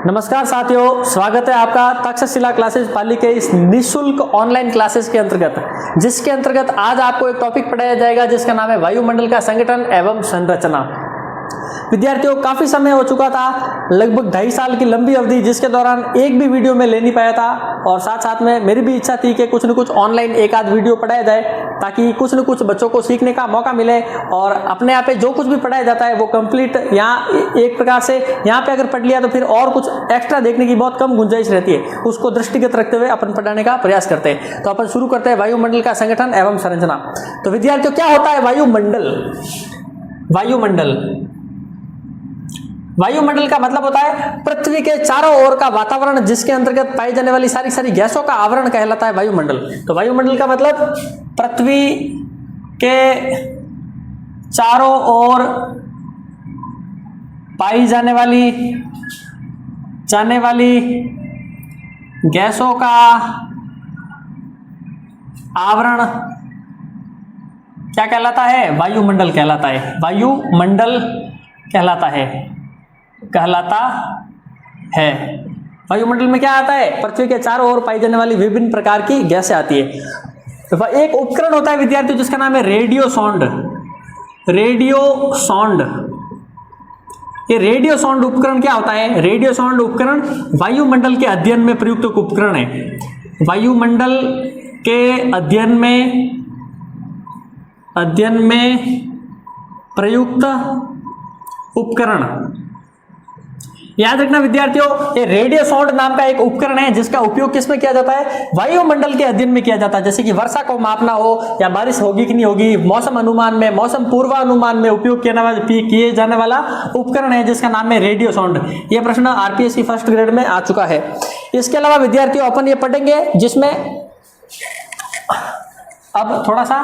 नमस्कार साथियों, स्वागत है आपका तक्षशिला क्लासेस पाली के इस निःशुल्क ऑनलाइन क्लासेस के अंतर्गत, जिसके अंतर्गत आज आपको एक टॉपिक पढ़ाया जाएगा जिसका नाम है वायुमंडल का संगठन एवं संरचना। विद्यार्थियों, काफी समय हो चुका था, लगभग 2.5 साल की लंबी अवधि, जिसके दौरान एक भी वीडियो में ले नहीं पाया था और साथ साथ में मेरी भी इच्छा थी कि कुछ न कुछ ऑनलाइन एक आध वीडियो पढ़ाया जाए ताकि कुछ न कुछ बच्चों को सीखने का मौका मिले और अपने यहाँ पे जो कुछ भी पढ़ाया जाता है वो कंप्लीट यहाँ एक प्रकार से यहाँ पे अगर पढ़ लिया तो फिर और कुछ एक्स्ट्रा देखने की बहुत कम गुंजाइश रहती है। उसको दृष्टिगत रखते हुए अपन पढ़ाने का प्रयास करते हैं। तो अपन शुरू करते हैं वायुमंडल का संगठन एवं संरचना। तो विद्यार्थियों, क्या होता है वायुमंडल? वायुमंडल का मतलब होता है पृथ्वी के चारों ओर का वातावरण, जिसके अंतर्गत पाई जाने वाली सारी गैसों का आवरण कहलाता है वायुमंडल। तो वायुमंडल का मतलब पृथ्वी के चारों ओर पाई जाने वाली गैसों का आवरण क्या कहलाता है? वायुमंडल कहलाता है। वायुमंडल कहलाता है। वायुमंडल में क्या आता है? पृथ्वी के चारों ओर पाई जाने वाली विभिन्न प्रकार की गैसें आती है। तो एक उपकरण होता है विद्यार्थियों जिसका नाम है रेडियो साउंड। ये रेडियो साउंड उपकरण क्या होता है? रेडियो साउंड उपकरण वायुमंडल के अध्ययन में प्रयुक्त उपकरण है। वायुमंडल के अध्ययन में प्रयुक्त उपकरण। याद रखना विद्यार्थियों, ये रेडियो साउंड नाम का एक उपकरण है जिसका उपयोग किसमें किया जाता है? वायुमंडल के अध्ययन में किया जाता है। जैसे कि वर्षा को मापना हो या बारिश होगी कि नहीं होगी, मौसम अनुमान में, मौसम पूर्वानुमान में उपयोग किए जाने वाला उपकरण है जिसका नाम है रेडियो साउंड। यह प्रश्न आरपीएससी फर्स्ट ग्रेड में आ चुका है। इसके अलावा विद्यार्थियों अपन ये पढ़ेंगे जिसमें अब थोड़ा सा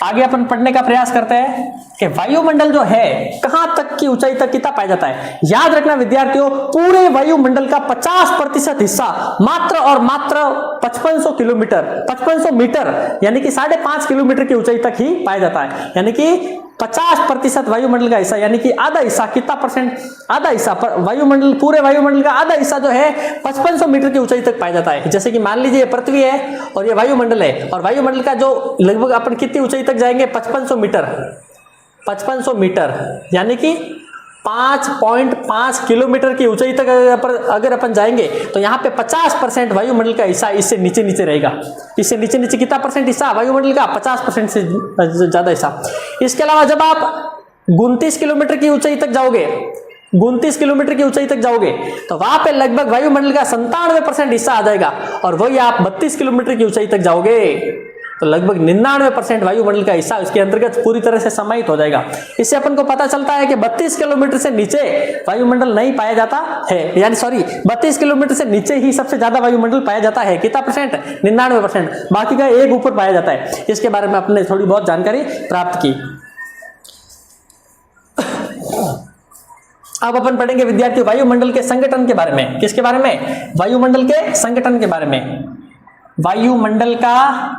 आगे अपन पढ़ने का प्रयास करते हैं कि वायुमंडल जो है कहां तक की ऊंचाई तक कितना पाया जाता है। याद रखना विद्यार्थियों, पूरे वायुमंडल का 50% हिस्सा मात्र और मात्र 5500 मीटर यानी कि 5.5 किलोमीटर की ऊंचाई तक ही पाया जाता है। यानी कि 50% वायुमंडल का हिस्सा, यानी कि आधा हिस्सा, कितना परसेंट? आधा हिस्सा। वायुमंडल, पूरे वायुमंडल का आधा हिस्सा जो है 5500 मीटर की ऊंचाई तक पाया जाता है। जैसे कि मान लीजिए पृथ्वी है और ये वायुमंडल है, और वायुमंडल का जो लगभग अपन कितनी ऊंचाई तक जाएंगे? 5500 मीटर यानी कि 5.5 किलोमीटर की ऊंचाई तक अगर अपन जाएंगे तो यहाँ पे 50% वायुमंडल का हिस्सा इससे नीचे रहेगा। इससे नीचे कितना परसेंट हिस्सा वायुमंडल का? 50% से ज्यादा हिस्सा। इसके अलावा जब आप 29 किलोमीटर की ऊंचाई तक जाओगे, 29 किलोमीटर की ऊंचाई तक जाओगे तो वहां पे लगभग वायुमंडल का 97% हिस्सा आ जाएगा, और वही आप 32 किलोमीटर की ऊंचाई तक जाओगे तो लगभग 99% वायुमंडल का हिस्सा इसके अंतर्गत पूरी तरह से समाहित हो जाएगा। इससे अपन को पता चलता है कि 32 किलोमीटर से नीचे वायुमंडल नहीं पाया जाता है, यानी 32 किलोमीटर से नीचे ही सबसे ज्यादा वायुमंडल पाया जाता है। कितना परसेंट? 99%। बाकी का एक ऊपर पाया जाता है। इसके बारे में अपने थोड़ी बहुत जानकारी प्राप्त की। अब अपन पढ़ेंगे विद्यार्थी वायुमंडल के संगठन के बारे में। किसके बारे में? वायुमंडल के संगठन के बारे में। वायुमंडल का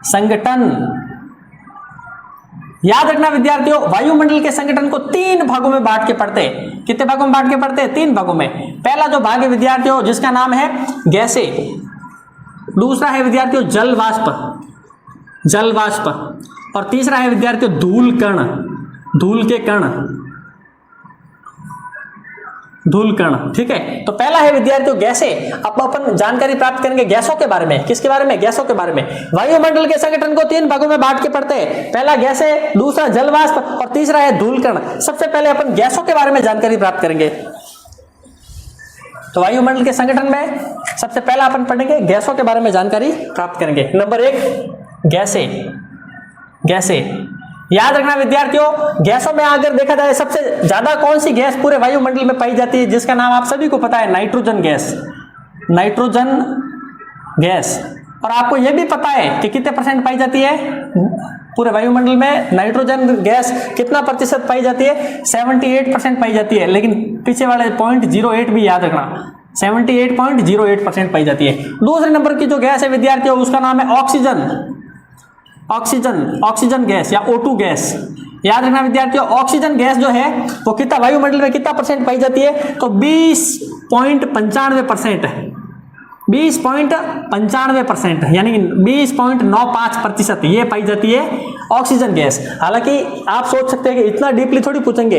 संगठन। याद रखना विद्यार्थियों, वायुमंडल के संगठन को 3 भागों में बांट के पढ़ते हैं। कितने भागों में बांट के पढ़ते हैं? 3 भागों में। पहला जो भाग है विद्यार्थियों जिसका नाम है गैसें, दूसरा है विद्यार्थियों जल वाष्प, और तीसरा है विद्यार्थियों धूल कण। ठीक है, तो पहला है विद्यार्थियों गैसें। अब अपन जानकारी प्राप्त करेंगे गैसों के बारे में। किसके बारे में? गैसों के बारे में। वायुमंडल के संगठन को 3 भागों में बांट के पढ़ते हैं। पहला गैसें, दूसरा जल वाष्प, और तीसरा है धूल कण। सबसे पहले अपन गैसों के बारे में जानकारी प्राप्त करेंगे। तो वायुमंडल के संगठन में सबसे पहला अपन पढ़ेंगे गैसों के बारे में जानकारी प्राप्त करेंगे। नंबर 1 गैसें। याद रखना विद्यार्थियों, गैसों में अगर देखा जाए सबसे ज्यादा कौन सी गैस पूरे वायुमंडल में पाई जाती है, जिसका नाम आप सभी को पता है, नाइट्रोजन गैस। और आपको यह भी पता है कि कितने परसेंट पाई जाती है पूरे वायुमंडल में? नाइट्रोजन गैस कितना प्रतिशत पाई जाती है? 78% पाई जाती है। लेकिन पीछे वाले 0.08 भी याद रखना, 78.08% पाई जाती है। दूसरे नंबर की जो गैस है विद्यार्थियों उसका नाम है ऑक्सीजन गैस या O2 गैस। याद रखना विद्यार्थियों, ऑक्सीजन गैस जो है वो कितना वायुमंडल में कितना परसेंट पाई जाती है, तो 20.95% है, 20.95% यानी 20.95% ये पाई जाती है ऑक्सीजन गैस। हालांकि आप सोच सकते हैं कि इतना डीपली थोड़ी पूछेंगे,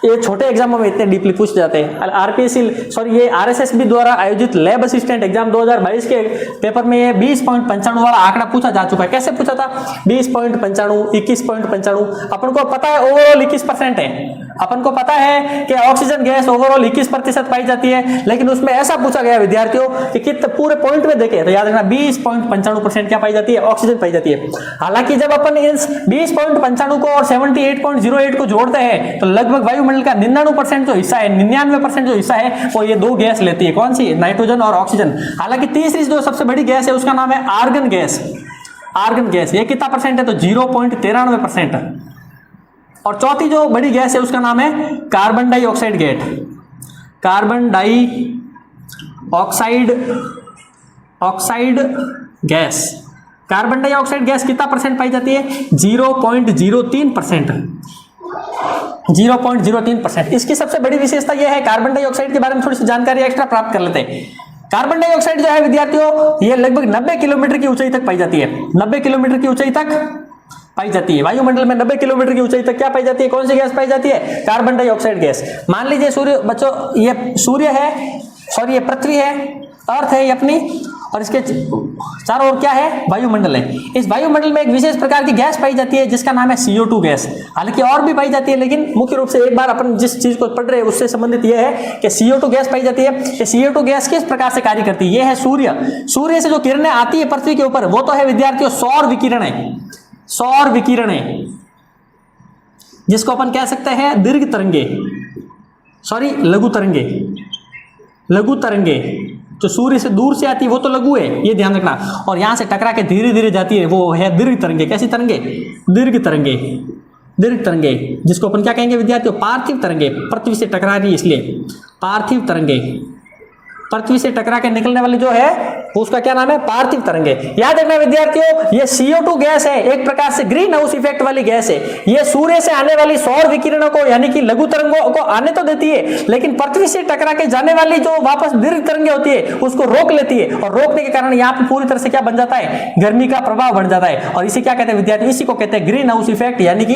ये छोटे एग्जामों में इतने डीपली पूछ जाते हैं। ये आरएसएसबी द्वारा आयोजित लैब असिस्टेंट एग्जाम 2022 के पेपर में ये 20.95 वाला आंकड़ा पूछा जा चुका है। कैसे पूछा था, 20.95, 21.95। अपन को पता है ओवरऑल 21% है, अपन को पता है कि ऑक्सीजन गैस ओवरऑल 21% पाई जाती है, लेकिन उसमें ऐसा पूछा गया विद्यार्थियों कि कितने पूरे पॉइंट में देखें तो याद रखना 20.95% क्या पाई जाती है, ऑक्सीजन पाई जाती है। हालांकि जब अपन इस 20.95 को और 78.08 को जोड़ते हैं तो लगभग वायुमंडल का 99% जो हिस्सा है, 99% जो हिस्सा है वो ये दो गैस लेती है। कौन सी, नाइट्रोजन और ऑक्सीजन। हालांकि तीसरी जो सबसे बड़ी गैस है उसका नाम है आर्गन गैस। आर्गन गैस ये कितना परसेंट है, तो 0.93%। और चौथी जो बड़ी गैस है उसका नाम है carbon dioxide gas. Carbon dioxide gas, carbon dioxide gas कितना परसेंट पाई जाती है, 0.03%। 0.03%। इसकी सबसे बड़ी विशेषता यह है, कार्बन डाइऑक्साइड के बारे में थोड़ी सी जानकारी एक्स्ट्रा प्राप्त कर लेते हैं। कार्बन डाइऑक्साइड जो है विद्यार्थियों ये लगभग 90 किलोमीटर की ऊंचाई तक पाई जाती है। 90 किलोमीटर की ऊंचाई तक पाई जाती है वायुमंडल में। 90 किलोमीटर की ऊंचाई तक क्या पाई जाती है, कौन सी गैस पाई जाती है, कार्बन डाइऑक्साइड गैस। मान लीजिए सूर्य बच्चों, ये सूर्य है, सॉरी ये पृथ्वी है, अर्थ है ये अपनी, और इसके चारों ओर क्या है, वायुमंडल है। इस वायुमंडल में एक विशेष प्रकार की गैस पाई जाती है जिसका नाम है CO2 गैस। हालांकि और भी पाई जाती है, लेकिन मुख्य रूप से एक बार अपन जिस चीज को पढ़ रहे हैं उससे संबंधित यह है कि CO2 गैस पाई जाती है। ये CO2 गैस किस प्रकार से कार्य करती है, यह है सूर्य से जो किरणें आती है पृथ्वी के ऊपर, वो तो है विद्यार्थियों सौर विकिरण है। सौर विकिरण है जिसको अपन कह सकते हैं दीर्घ तरंगे, सॉरी लघु तरंगे। लघु तरंगे जो सूर्य से दूर से आती है वो तो लघु है, ये ध्यान रखना, और यहां से टकरा के धीरे धीरे जाती है वो है दीर्घ तरंगे। कैसी तरंगे, दीर्घ तरंगे। दीर्घ तरंगे जिसको अपन क्या कहेंगे विद्यार्थियों, पार्थिव तरंगे। पृथ्वी से टकरा रही है इसलिए पार्थिव तरंगे। पृथ्वी से टकरा के निकलने वाली जो है उसका क्या नाम है, पार्थिव तरंगे। याद रखना विद्यार्थियों, ये CO2 गैस है, एक प्रकार से ग्रीन हाउस इफेक्ट वाली गैस है। ये सूर्य से आने वाली सौर विकिरणों को यानी कि लघु तरंगों को आने तो देती है, लेकिन पृथ्वी से टकरा के जाने वाली जो वापस दीर्घ तरंगे होती है उसको रोक लेती है, और रोकने के कारण यहाँ पे पूरी तरह से क्या बन जाता है, गर्मी का प्रभाव बढ़ जाता है। और इसे क्या कहते हैं विद्यार्थी, इसी को कहते हैं ग्रीन हाउस इफेक्ट, यानी कि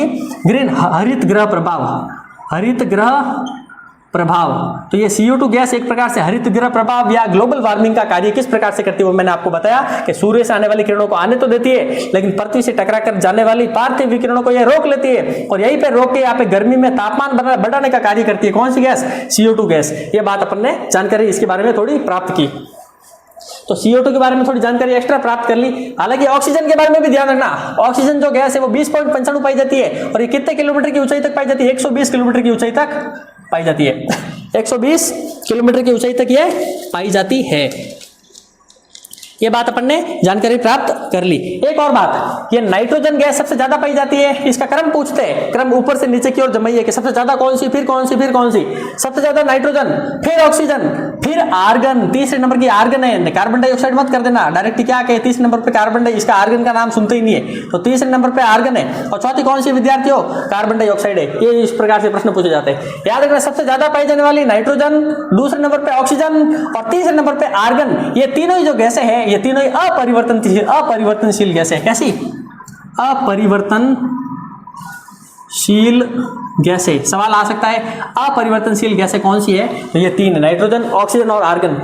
हरित ग्रह प्रभाव। हरित ग्रह प्रभाव। तो ये CO2 गैस एक प्रकार से हरित ग्रह प्रभाव या ग्लोबल वार्मिंग का कार्य किस प्रकार से करती है वो मैंने आपको बताया कि सूर्य से आने वाली किरणों को आने तो देती है, लेकिन पृथ्वी से टकरा कर जाने वाली पार्थिव विकिरणों को ये रोक लेती है, और यहीं पे रोक के यहाँ पे गर्मी में तापमान बढ़ाने का कार्य करती है। कौन सी गैस, CO2 गैस। ये बात अपन ने जानकारी इसके बारे में थोड़ी प्राप्त की, तो CO2 के बारे में थोड़ी जानकारी एक्स्ट्रा प्राप्त कर ली। हालांकि ऑक्सीजन के बारे में भी ध्यान रखना, ऑक्सीजन जो गैस है वो 20.95 पाई जाती है, और ये कितने किलोमीटर की ऊंचाई तक पाई जाती है, 120 किलोमीटर की ऊंचाई तक पाई जाती है। 120 किलोमीटर की ऊंचाई तक ये पाई जाती है। ये बात अपन ने जानकारी प्राप्त कर ली। एक और बात, ये नाइट्रोजन गैस सबसे ज्यादा पाई जाती है, इसका क्रम पूछते हैं, क्रम ऊपर से नीचे की ओर जमाइए कि सबसे ज्यादा कौन सी, फिर कौन सी, फिर कौन सी। सबसे ज्यादा नाइट्रोजन, फिर ऑक्सीजन, फिर आर्गन, तीसरे नंबर की आर्गन है। कार्बन डाइऑक्साइड मत कर देना, डायरेक्ट क्या कहे, तीसरे नंबर पे कार्बन डाइ, इसका आर्गन का नाम सुनते ही नहीं है, तो तीसरे नंबर पे आर्गन है। और चौथी कौन सी विद्यार्थियों, कार्बन डाइऑक्साइड है। ये इस प्रकार से प्रश्न पूछे जाते हैं। याद रखना, सबसे ज्यादा पाई जाने वाली नाइट्रोजन, दूसरे नंबर पे ऑक्सीजन, और तीसरे नंबर पे आर्गन। ये तीनों ही जो गैसें हैं ये तीनों ही अपरिवर्तनशील गैसें। कैसी, अपरिवर्तनशील गैसें। सवाल आ सकता है अपरिवर्तनशील गैसें कौन सी है, तो ये तीन, नाइट्रोजन, ऑक्सीजन और आर्गन।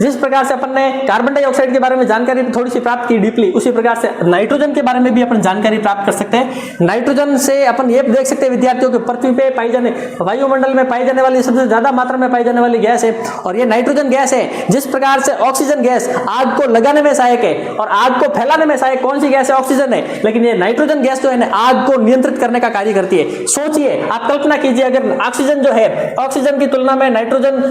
जिस प्रकार से अपन ने कार्बन डाइऑक्साइड के बारे में जानकारी थोड़ी सी प्राप्त की डीपली, उसी प्रकार से नाइट्रोजन के बारे में भी अपन जानकारी प्राप्त कर सकते हैं। नाइट्रोजन से अपन ये देख सकते हैं विद्यार्थियों के पृथ्वी पे पाई जाने, वायुमंडल में पाई जाने वाली सबसे ज्यादा मात्रा में पाई जाने वाली गैस है, और ये नाइट्रोजन गैस है। जिस प्रकार से ऑक्सीजन गैस आग को लगाने में सहायक है और आग को फैलाने में सहायक कौन सी गैस है, ऑक्सीजन है, लेकिन ये नाइट्रोजन गैस जो है ना आग को नियंत्रित करने का कार्य करती है। सोचिए, आप कल्पना कीजिए, अगर ऑक्सीजन जो है, ऑक्सीजन की तुलना में नाइट्रोजन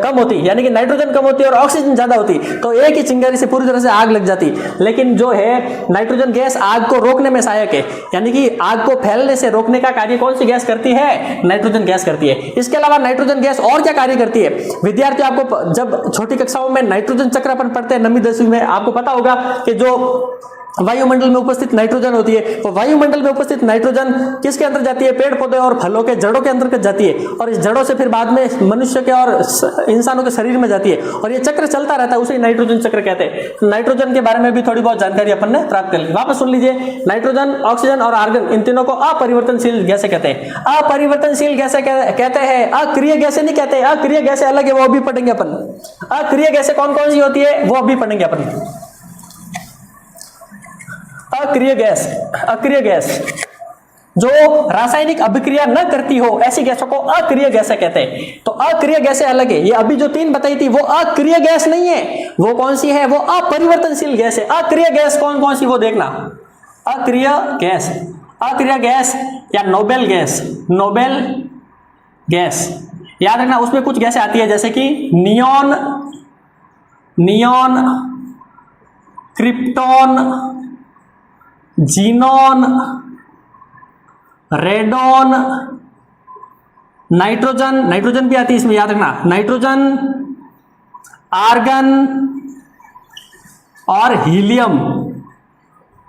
कम होती, यानी कि नाइट्रोजन कम होती और ऑक्सीजन ज्यादा होती, तो एक ही चिंगारी से पूरी तरह से आग लग जाती। लेकिन जो है नाइट्रोजन गैस आग को रोकने में सहायक है, यानी कि आग को फैलने से रोकने का कार्य कौन सी गैस करती है, नाइट्रोजन गैस करती है। इसके अलावा नाइट्रोजन गैस और क्या कार्य करती है विद्यार्थियों, आपको जब छोटी कक्षाओं में नाइट्रोजन चक्र अपन पढ़ते हैं 9वीं 10वीं में, आपको पता होगा कि जो वायुमंडल में उपस्थित नाइट्रोजन होती है। तो वायुमंडल में उपस्थित नाइट्रोजन किसके अंदर जाती है? पेड़ पौधे और फलों के जड़ों के अंतर्गत जाती है, और इस जड़ों से फिर बाद में मनुष्य के और इंसानों के शरीर में जाती है, और ये चक्र चलता रहता है, उसे नाइट्रोजन चक्र कहते हैं। नाइट्रोजन के बारे में भी थोड़ी बहुत जानकारी अपन ने प्राप्त कर ली। वापस सुन लीजिए, नाइट्रोजन, ऑक्सीजन और आर्गन, इन तीनों को अपरिवर्तनशील गैसें कहते हैं। अपरिवर्तनशील गैसें कहते हैं, अक्रिय गैसें नहीं कहते। अक्रिय गैसें अलग है, वो अभी पढ़ेंगे अपन। अक्रिय गैसें कौन कौन सी होती है वो अभी पढ़ेंगे अपन। अक्रिय गैस, अक्रिय गैस जो रासायनिक अभिक्रिया न करती हो, ऐसी गैसों को अक्रिय गैसें कहते हैं। तो अक्रिय गैसें अलग है। ये अभी जो तीन बताई थी वो अक्रिय गैस नहीं है। वो कौन सी है? वो अपरिवर्तनशील गैस है। अक्रिय गैस कौन कौन सी वो देखना। अक्रिय गैस, अक्रिय गैस या नोबेल गैस, नोबेल गैस याद रखना। उसमें कुछ गैसें आती है जैसे कि neon, neon, krypton, xenon, radon, nitrogen, nitrogen भी आती है इसमें, याद रखना। नाइट्रोजन, आर्गन और हीलियम,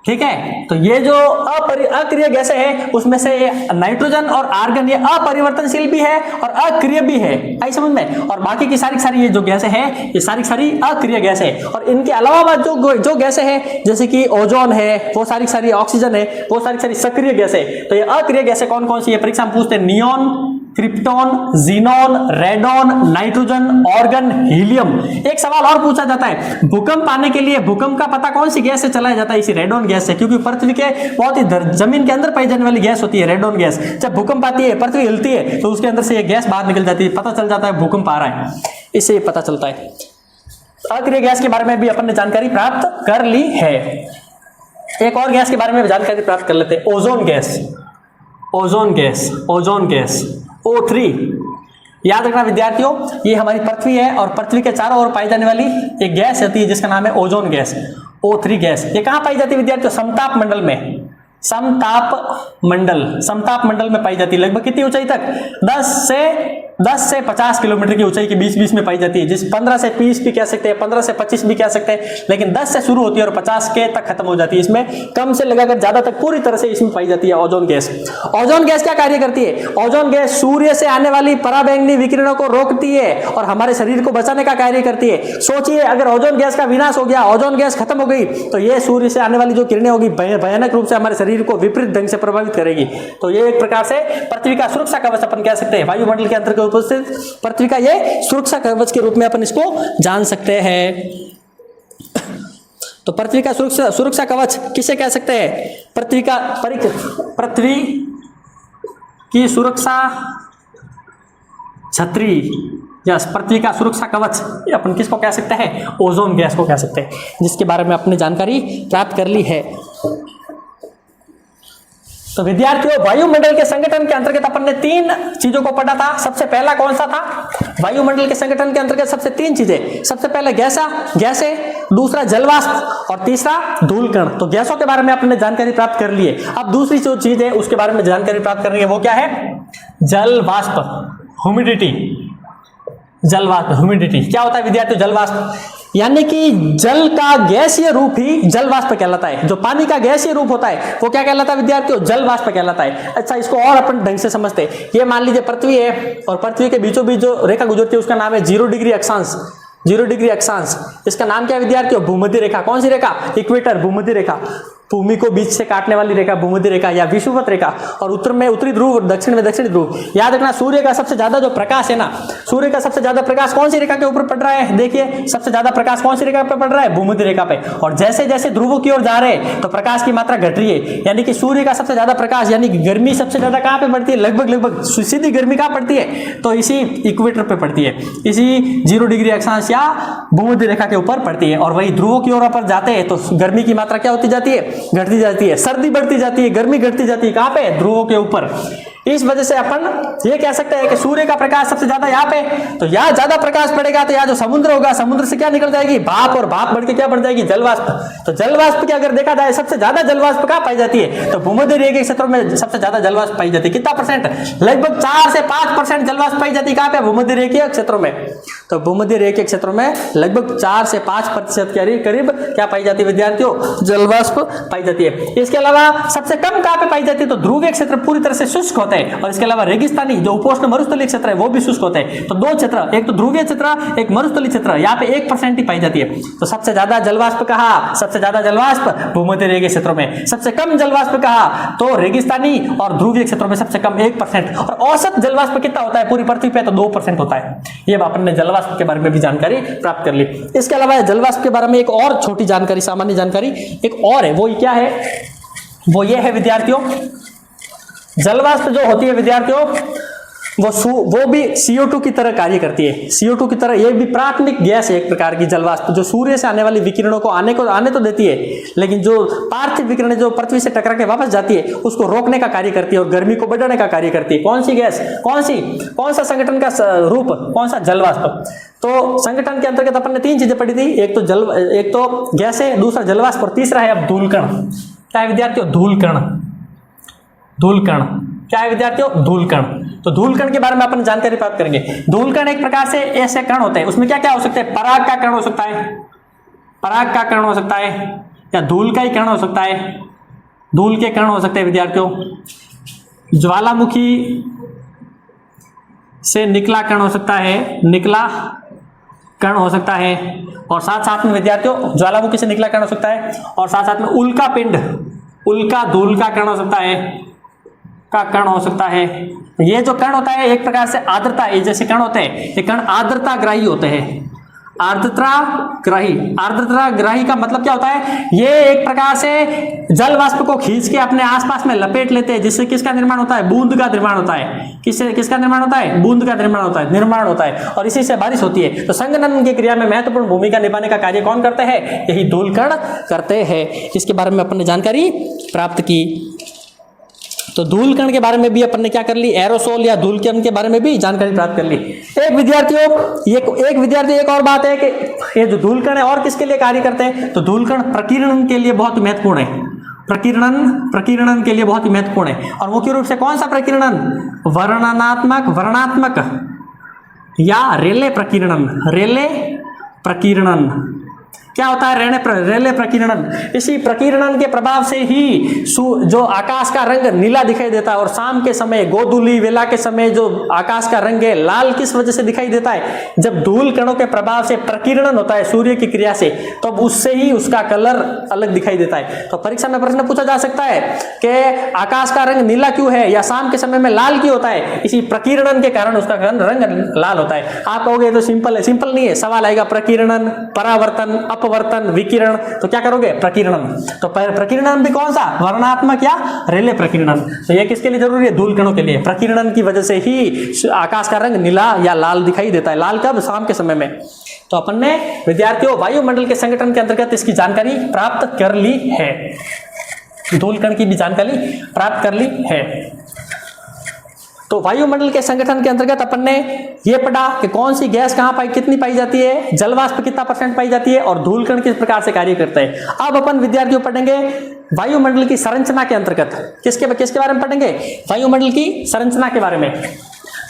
ठीक है। तो ये जो अक्रिय गैसें हैं उसमें से नाइट्रोजन और आर्गन ये अपरिवर्तनशील भी है और अक्रिय भी है, आई समझ में। और बाकी की सारी ये जो गैसें हैं ये सारी अक्रिय गैसें हैं। और इनके अलावा जो गैसें हैं जैसे कि ओजोन है, वो सारी ऑक्सीजन है, वो सारी सक्रिय गैसें। तो ये अक्रिय गैसें कौन कौन सी है परीक्षा में पूछते हैं। Neon, krypton, xenon, radon, nitrogen, organ, helium. एक सवाल और पूछा जाता है, भूकंप आने के लिए भूकंप का पता कौन सी गैस से चलाया जाता है? इसी रेडॉन गैस से, क्योंकि पृथ्वी के बहुत ही जमीन के अंदर पाई जाने वाली गैस होती है रेडॉन गैस। जब भूकंप आती है, पृथ्वी हिलती है, तो उसके अंदर से ये गैस बाहर निकल जाती है, पता चल जाता है भूकंप आ रहा है, इससे पता चलता है। अक्रिय गैस के बारे में भी अपन ने जानकारी प्राप्त कर ली है। एक और गैस के बारे में जानकारी प्राप्त कर लेते हैं, ozone gas. Ozone gas, ozone gas O3। याद रखना विद्यार्थियों, ये हमारी पृथ्वी है और पृथ्वी के चारों ओर पाई जाने वाली एक गैस होती है जिसका नाम है ओजोन गैस, O3 गैस। ये कहां पाई जाती है विद्यार्थियों? समताप मंडल में। समताप मंडल, समताप मंडल में पाई जाती है। लगभग कितनी ऊंचाई तक? 10 से 50 किलोमीटर की ऊंचाई के बीच में पाई जाती है। जिस 15 से 20 भी कह सकते हैं, 15 से 25 भी कह सकते हैं, लेकिन 10 से शुरू होती है और 50 के तक खत्म हो जाती है। इसमें कम से लगाकर ज्यादा तक पूरी तरह से इसमें पाई जाती है ओजोन गैस। ओजोन गैस क्या कार्य करती है? ओजोन गैस सूर्य से आने वाली पराबैंगनी विकिरणों को रोकती है और हमारे शरीर को बचाने का कार्य करती है। सोचिए, अगर ओजोन गैस का विनाश हो गया, ओजोन गैस खत्म हो गई, तो ये सूर्य से आने वाली जो किरणें होगी भयानक रूप से हमारे शरीर को विपरीत ढंग से प्रभावित करेगी। तो ये एक प्रकार से पृथ्वी का सुरक्षा कवच अपन कह सकते हैं। वायुमंडल के अंतर्गत उपस्थित पृथ्वी का ये सुरक्षा कवच के रूप में अपन इसको जान सकते हैं। तो पृथ्वी का सुरक्षा कवच किसे कह सकते हैं? पृथ्वी की सुरक्षा छतरी या पृथ्वी का सुरक्षा कवच अपन किसको कह सकते हैं? ओजोन गैस को कह सकते हैं, जिसके बारे में अपने जानकारी प्राप्त कर ली है। तो विद्यार्थियों, वायुमंडल के संगठन के अंतर्गत अपन ने 3 चीजों को पढ़ा था। सबसे पहला कौन सा था? वायुमंडल के संगठन के अंतर्गत सबसे 3 चीजें। सबसे पहले गैसें, दूसरा जलवाष्प और तीसरा धूलकण। तो गैसों के बारे में आपने जानकारी प्राप्त कर ली है। अब दूसरी जो चीज है उसके बारे में जानकारी प्राप्त करनी है, वो क्या है? जलवाष्प, ह्यूमिडिटी। जलवाष्प, ह्यूमिडिटी क्या होता है विद्यार्थियों? जलवाष्प यानी कि जल का गैसीय रूप ही जलवाष्प कहलाता है। जो पानी का गैसीय रूप होता है वो क्या कहलाता है विद्यार्थियों? जलवाष्प कहलाता है। अच्छा, इसको और अपन ढंग से समझते हैं। ये मान लीजिए पृथ्वी है और पृथ्वी के बीचों बीच जो रेखा गुजरती है उसका नाम है 0 डिग्री अक्षांश। 0 डिग्री अक्षांश, इसका नाम क्या है विद्यार्थियों? भूमध्य रेखा। कौन सी रेखा? इक्वेटर, भूमध्य रेखा। भूमि को बीच से काटने वाली रेखा भूमध्य रेखा या विषुवत रेखा। और उत्तर में उत्तरी ध्रुव, दक्षिण में दक्षिणी ध्रुव। याद रखना, सूर्य का सबसे ज्यादा जो प्रकाश है ना, सूर्य का सबसे ज्यादा प्रकाश कौन सी रेखा के ऊपर पड़ रहा है? देखिए, सबसे ज्यादा प्रकाश कौन सी रेखा पर पड़ रहा है? भूमध्य रेखा पे। और जैसे जैसे ध्रुवों की ओर जा रहे हैं तो प्रकाश की मात्रा घट रही है। यानी कि सूर्य का सबसे ज्यादा प्रकाश यानी कि गर्मी सबसे ज्यादा कहां पे पड़ती है? लगभग सीधी गर्मी कहां पड़ती है? तो इसी इक्वेटर पे पड़ती है, इसी 0 डिग्री अक्षांश या भूमध्य रेखा के ऊपर पड़ती है। और वही ध्रुवों की ओर पर जाते हैं तो गर्मी की मात्रा क्या होती जाती है? घटती जाती है। सर्दी बढ़ती जाती है, गर्मी घटती जाती है। कहां पे? ध्रुवों के ऊपर। इस वजह से अपन ये कह सकते हैं कि सूर्य का प्रकाश सबसे ज्यादा यहाँ पे, तो यहाँ ज्यादा प्रकाश पड़ेगा तो यहाँ जो समुद्र होगा, समुद्र से क्या निकल जाएगी, भाप, और भाप बढ़ के क्या बन जाएगी, जलवाष्प। तो जलवाष्प की अगर देखा जाए सबसे ज्यादा जलवाष्प कहाँ पाई जाती है, तो भूमध्य रेखा के क्षेत्रों में सबसे ज्यादा जलवाष्प पाई जाती है। कितना परसेंट, लगभग 4 से 5% जलवाष्प पाई जाती है। कहाँ पे, भूमध्य रेखीय क्षेत्रों में। तो भूमध्य रेखीय क्षेत्रों में लगभग 4 से 5% के करीब क्या पाई जाती है विद्यार्थियों, जलवाष्प पाई जाती है। इसके अलावा सबसे कम कहाँ पे पाई जाती है, तो ध्रुवीय क्षेत्र पूरी तरह से शुष्क होते हैं, और इसके अलावा रेगिस्तानी जो उपोष्ण मरुस्थलीय क्षेत्र है वो भी शुष्क होते हैं। तो दो क्षेत्र, एक तो ध्रुवीय क्षेत्र, एक मरुस्थलीय क्षेत्र, यहाँ पे 1% ही पाई जाती है। तो सबसे ज्यादा जलवाष्प कहा, सबसे ज्यादा जलवाष्प भूमध्य रेखीय क्षेत्रों में, सबसे कम जलवाष्प कहा तो रेगिस्तानी और ध्रुवीय क्षेत्रों में सबसे कम 1%, और औसत जलवाष्प कितना होता है पूरी पृथ्वी पे, तो 2% होता है। ये अपन ने जलवाष्प के बारे में भी जानकारी प्राप्त कर ली। इसके अलावा जलवाष्प के बारे में एक और छोटी जानकारी, सामान्य जानकारी एक और है, वो क्या है, वो ये है विद्यार्थियों, जलवाष्प जो होती है विद्यार्थियों वो भी CO2 की तरह कार्य करती है। CO2 की तरह ये भी प्राथमिक गैस है एक प्रकार की जलवाष्प, जो सूर्य से आने वाली विकिरणों को आने तो देती है, लेकिन जो पार्थिव विकिरण जो पृथ्वी से टकरा के वापस जाती है उसको रोकने का कार्य करती है और गर्मी को बढ़ाने का कार्य करती है। कौन सी गैस, कौन सा संगठन का रूप, कौन सा, जलवाष्प। तो संगठन के अंतर्गत अपन ने 3 चीजें पढ़ी थी, एक तो गैस है, दूसरा जलवाष्प, और तीसरा है अब धूलकण। क्या है विद्यार्थियों, धूलकण। धूलकण क्या है विद्यार्थियों, धूलकण। तो धूलकण के बारे में अपन जानकारी प्राप्त करेंगे। धूलकण एक प्रकार से ऐसे कण होते हैं, उसमें क्या क्या हो सकते हैं, पराग का कण हो सकता है, पराग का कण हो सकता है, या धूल का ही कण हो सकता है, धूल के कण हो सकते हैं विद्यार्थियों, ज्वालामुखी से निकला कण हो सकता है, निकला कण हो सकता है, और साथ साथ में विद्यार्थियों ज्वालामुखी से निकला कण हो सकता है, और साथ साथ में उल्का पिंड, उल्का धूल का कण हो सकता है, का कण हो सकता है। ये जो कण होता है एक प्रकार से आर्द्रता, ये जैसे कण होते हैं ये कण आर्द्रताग्राही होते हैं। आर्द्रताग्राही का मतलब क्या होता है, ये एक प्रकार से जल वाष्प को खींच के अपने आसपास में लपेट लेते हैं, जिससे किसका निर्माण होता है, बूंद का निर्माण होता है। किसका निर्माण होता है, बूंद का निर्माण होता है, और इसी से बारिश होती है। तो संघनन की क्रिया में महत्वपूर्ण भूमिका निभाने का कार्य कौन करते हैं, यही धूलकण करते हैं। इसके बारे में अपन ने जानकारी प्राप्त की। तो धूलकण के बारे में भी अपन ने क्या कर ली, एरोसोल या धूलकण के बारे में भी जानकारी प्राप्त कर ली। एक विद्यार्थी एक और बात है कि ये जो धूलकण है और किसके लिए कार्य करते हैं, तो धूलकण प्रकीर्णन के लिए बहुत महत्वपूर्ण है। प्रकीर्णन के लिए बहुत ही महत्वपूर्ण है, और मुख्य रूप से कौन सा प्रकीर्णन, वर्णात्मक या रेले प्रकीर्णन। क्या होता है रेले प्रकीर्णन। इसी प्रकीर्णन के प्रभाव से ही जो आकाश का रंग नीला दिखाई देता है, और शाम के समय गोधूली वेला के समय जो आकाश का रंग है लाल किस वजह से दिखाई देता है, जब धूल कणों के प्रभाव से प्रकीर्णन होता है सूर्य की क्रिया से, तो उससे ही उसका कलर अलग दिखाई देता है। तो परीक्षा में प्रश्न पूछा जा सकता है कि आकाश का रंग नीला क्यों है या शाम के समय में लाल क्यों होता है, इसी प्रकीर्णन के कारण उसका रंग लाल होता है। आप कहोगे तो सिंपल है, सिंपल नहीं है, सवाल आएगा प्रकीर्णन, परावर्तन, अपवर्तन, विकिरण, तो क्या करोगे, प्रकीर्णन। तो प्रकीर्णन भी कौन सा, वर्णात्मक या रेले प्रकीर्णन। तो ये किसके लिए जरूरी है, धूल कणों के लिए। प्रकीर्णन की वजह से ही आकाश का रंग नीला या लाल दिखाई देता है। लाल कब, शाम के समय में। तो अपन ने विद्यार्थियों वायुमंडल के संगठन के अंतर्गत इसकी जानकारी प्राप्त कर ली है, धूलकण की भी जानकारी प्राप्त कर ली है। तो वायुमंडल के संगठन के अंतर्गत अपन ने यह पढ़ा कि कौन सी गैस कहां कितनी पाई जाती है, जलवाष्प कितना % पाई जाती है, और धूलकण किस प्रकार से कार्य करता है। अब अपन विद्यार्थियों पढ़ेंगे वायुमंडल की संरचना के अंतर्गत किसके बारे में पढ़ेंगे, वायुमंडल की संरचना के बारे में।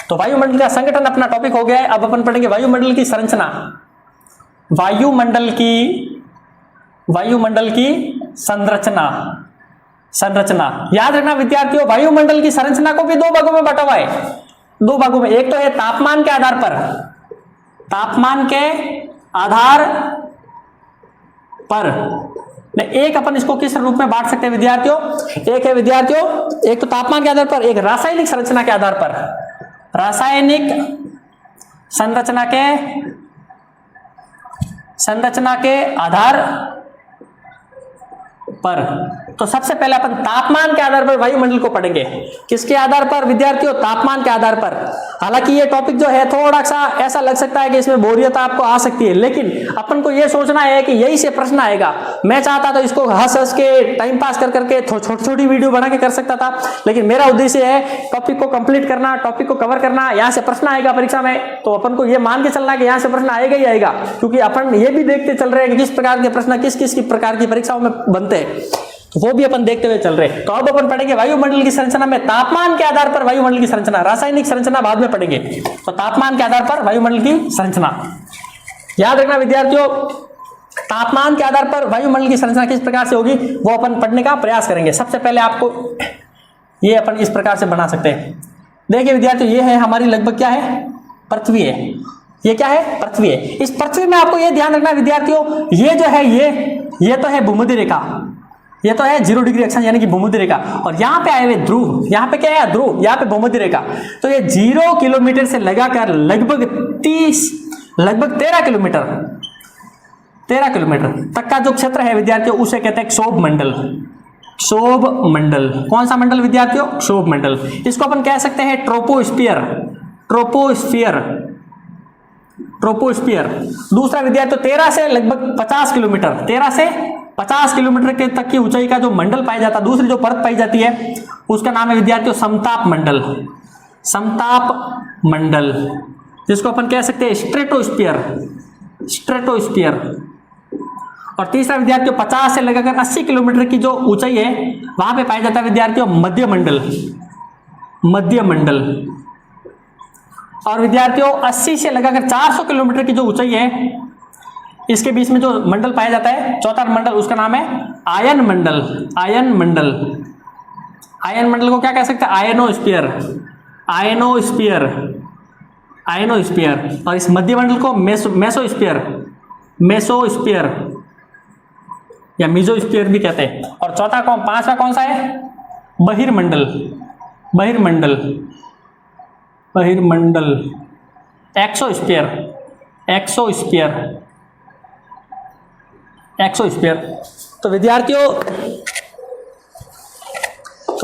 तो वायुमंडल का संगठन अपना टॉपिक हो गया है, अब अपन पढ़ेंगे वायुमंडल की संरचना। वायुमंडल की संरचना याद रखना विद्यार्थियों, वायुमंडल की संरचना को भी 2 भागों में बांटा हुआ है, 2 भागों में। एक तो है तापमान के आधार पर, एक अपन इसको किस रूप में बांट सकते हैं विद्यार्थियों, एक है विद्यार्थियों, एक तो तापमान के आधार पर, एक रासायनिक संरचना के आधार पर। रासायनिक संरचना के आधार पर तो सबसे पहले अपन तापमान के आधार पर वायुमंडल को पढ़ेंगे। किसके आधार पर विद्यार्थियों? तापमान के आधार पर। हालांकि ये टॉपिक जो है थोड़ा सा ऐसा लग सकता है कि इसमें बोरियत आपको आ सकती है, लेकिन अपन को ये सोचना है कि यही से प्रश्न आएगा। मैं चाहता तो इसको हंस हंस के टाइम पास कर करके छोटी छोटी वीडियो बना के कर सकता था, लेकिन मेरा उद्देश्य है टॉपिक को कंप्लीट करना, टॉपिक को कवर करना। यहाँ से प्रश्न आएगा परीक्षा में, तो अपन को ये मान के चलना कि यहाँ से प्रश्न आएगा ही आएगा, क्योंकि अपन ये भी देखते चल रहे हैं कि किस प्रकार के प्रश्न किस किस प्रकार की परीक्षाओं में बनते हैं, तो वो भी अपन देखते हुए चल रहे हैं। तो अब अपन पढ़ेंगे वायुमंडल की संरचना में तापमान के आधार पर वायुमंडल की संरचना। रासायनिक संरचना बाद में पढ़ेंगे, तो तापमान के आधार पर वायुमंडल की संरचना याद रखना विद्यार्थियों। तापमान के आधार पर वायुमंडल की संरचना किस प्रकार से होगी वो अपन पढ़ने का प्रयास करेंगे। सबसे पहले आपको ये अपन इस प्रकार से बना सकते हैं। देखिए विद्यार्थियों, ये है हमारी लगभग क्या है? पृथ्वी है। ये क्या है? पृथ्वी है। इस पृथ्वी में आपको ये ध्यान रखना विद्यार्थियों, ये जो है ये तो है भूमध्य रेखा, ये तो है 0 डिग्री अक्षांश यानी कि भूमध्य रेखा, और यहाँ पे आए हुए ध्रुव, यहाँ पे क्या है? ध्रुव, यहाँ पे भूमध्य रेखा। तो ये 0 किलोमीटर से लगाकर लगभग 13 किलोमीटर तक का जो क्षेत्र है विद्यार्थियों, उसे कहते हैं क्षोभ मंडल। क्षोभ मंडल। कौन सा मंडल विद्यार्थियों? क्षोभ मंडल। इसको अपन कह सकते हैं ट्रोपोस्फियर। ट्रोपोस्फियर। दूसरा विद्यार्थियों 13 से लगभग 50 किलोमीटर, 13 से 50 किलोमीटर के तक की ऊंचाई का जो मंडल पाया जाता है, दूसरी जो परत पाई जाती है उसका नाम है विद्यार्थियों समताप मंडल। समताप मंडल, जिसको अपन कह सकते हैं स्ट्रेटोस्फियर। और तीसरा विद्यार्थियों 50 से लगाकर 80 किलोमीटर की जो ऊंचाई है वहां पे पाया जाता है विद्यार्थियों मध्य मंडल। और विद्यार्थियों 80 से लगाकर 400 किलोमीटर की जो ऊंचाई है, इसके बीच में जो मंडल पाया जाता है, चौथा मंडल, उसका नाम है आयन मंडल। आयन मंडल को क्या कह सकते हैं? आयनोस्फीयर। और इस मध्य मंडल को मेसोस्फीयर या मिजोस्फीयर भी कहते हैं। और पांचवा कौन सा है? बहिर्मंडल। एक्सोस्फीयर। तो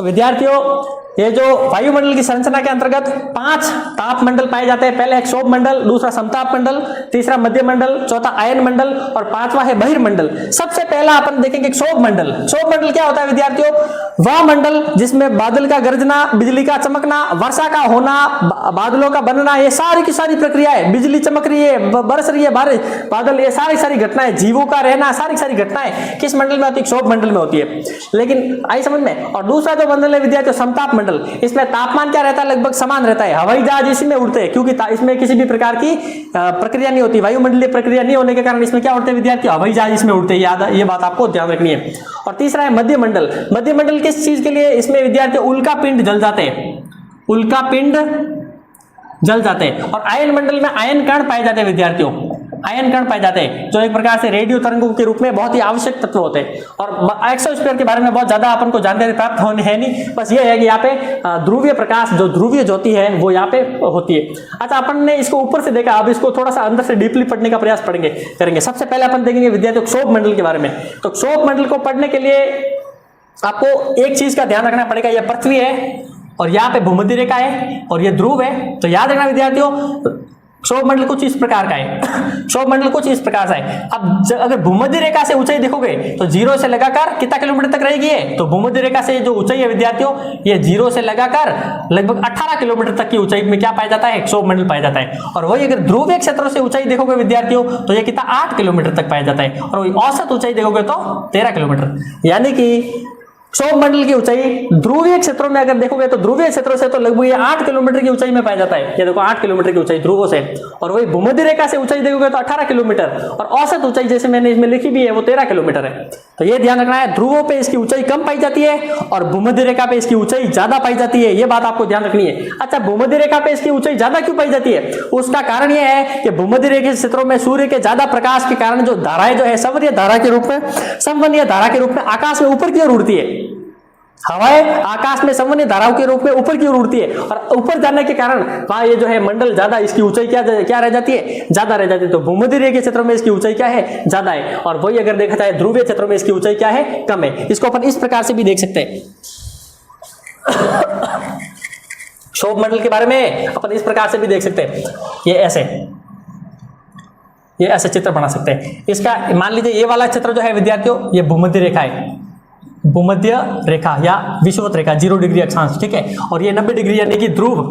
विद्यार्थियों ये जो वायुमंडल की संरचना के अंतर्गत 5 ताप मंडल पाए जाते हैं। पहले है क्षोभ मंडल, दूसरा समताप मंडल, तीसरा मध्य मंडल, चौथा आयन मंडल और पांचवा है बहिर्मंडल। सबसे पहला अपन देखेंगे क्षोभ मंडल। क्षोभ मंडल क्या होता है विद्यार्थियों? वह मंडल जिसमें बादल का गरजना, बिजली का चमकना, वर्षा का होना, बादलों का बनना, ये सारी की सारी प्रक्रियाएं, बिजली चमक रही है, बरस रही है बारिश, बादल, ये सारी घटनाएं, जीवों का रहना, सारी घटनाएं किस मंडल में होती है? क्षोभ मंडल में होती है। लेकिन आई समझ में। और दूसरा जो मंडल है विद्यार्थियों समताप मंडल, इसमें तापमान क्या रहता है? लगभग समान रहता है। हवाई जहाज इसमें उड़ते हैं, क्योंकि इसमें किसी भी प्रकार की प्रक्रिया नहीं होती, वायुमंडलीय प्रक्रिया नहीं होने के कारण इसमें क्या उड़ते हैं विद्यार्थियों? हवाई जहाज इसमें उड़ते हैं। ये बात आपको ध्यान रखनी है। और तीसरा है मध्य मंडल। मध्य मंडल किस चीज के लिए? इसमें विद्यार्थियों उल्का पिंड जल जाते हैं। और आयन मंडल में आयन कण पाए जाते हैं विद्यार्थियों, जो एक प्रकार से रेडियो तरंगों के रूप में बहुत ही आवश्यक तत्व होते हैं। और एक्सोस्फीयर के बारे में बहुत ज्यादा अपन को जानकारी प्राप्त होनी है नहीं, बस ये है कि यहाँ पे ध्रुवीय प्रकाश, जो ध्रुवीय ज्योति है वो यहाँ पे होती है। अच्छा, अपन ने इसको ऊपर से देखा, अब इसको थोड़ा सा अंदर से डीपली पढ़ने का प्रयास करेंगे। सबसे पहले अपन देखेंगे विद्यार्थियों क्षोभ मंडल के बारे में। तो क्षोभ मंडल को पढ़ने के लिए आपको एक चीज का ध्यान रखना पड़ेगा, यह पृथ्वी है और यहाँ पे भूमध्य रेखा है और ये ध्रुव है। तो याद रखना विद्यार्थियों क्षोभ मंडल कुछ इस प्रकार का है। क्षोभ मंडल कुछ इस प्रकार से है। अब अगर भूमध्य रेखा से ऊंचाई देखोगे तो 0 से लगाकर कितना किलोमीटर तक रहेगी ये? तो भूमध्य रेखा से जो ऊंचाई है विद्यार्थियों, ये 0 से लगाकर लगभग 18 किलोमीटर तक की ऊंचाई में क्या पाया जाता है? क्षोभ मंडल पाया जाता है। और वही अगर ध्रुवीय क्षेत्रों से ऊंचाई देखोगे विद्यार्थियों तो ये कितना 8 किलोमीटर तक पाया जाता है। और वही औसत ऊंचाई देखोगे तो 13 किलोमीटर। यानी कि क्षोभ मंडल की ऊंचाई ध्रुवीय क्षेत्रों में अगर देखोगे तो ध्रुवीय क्षेत्रों से तो लगभग 8 किलोमीटर की ऊंचाई में पाया जाता है। ये देखो 8 किलोमीटर की ऊंचाई ध्रुवों से। और वही भूमध्य रेखा से ऊंचाई देखोगे तो 18 किलोमीटर और औसत ऊंचाई जैसे मैंने इसमें लिखी भी है वो 13 किलोमीटर है। तो ये ध्यान रखना है, ध्रुवों पे इसकी ऊंचाई कम पाई जाती है और भूमध्य रेखा पे इसकी ऊंचाई ज्यादा पाई जाती है। ये बात आपको ध्यान रखनी है। अच्छा, भूमध्य रेखा पे इसकी ऊंचाई ज्यादा क्यों पाई जाती है? उसका कारण यह है कि भूमध्य रेखा क्षेत्रों में सूर्य के ज्यादा प्रकाश के कारण जो धाराएं जो है संवहनीय धारा के रूप में आकाश में ऊपर की ओर उड़ती है। हवाएं आकाश में संवहनीय धाराओं के रूप में ऊपर की ओर उड़ती है और ऊपर जाने के कारण वहां ये जो है मंडल ज्यादा, इसकी ऊंचाई क्या रह जाती है, ज्यादा रह जाती है। तो भूमध्य रेखा के क्षेत्रों में इसकी ऊंचाई क्या है, ज्यादा है, और वही अगर देखा जाए ध्रुवीय क्षेत्रों में इसकी ऊंचाई क्या है, कम है। इसको अपन इस प्रकार से भी देख सकते हैं। क्षोभ मंडल के बारे में अपन इस प्रकार से भी देख सकते हैं, ये ऐसे चित्र बना सकते हैं। इसका मान लीजिए ये वाला चित्र जो है विद्यार्थियों, ये भूमध्य रेखा है, भूमध्य रेखा या विषुवत रेखा 0 डिग्री अक्षांश, ठीक है। और ये 90 डिग्री यानी कि ध्रुव,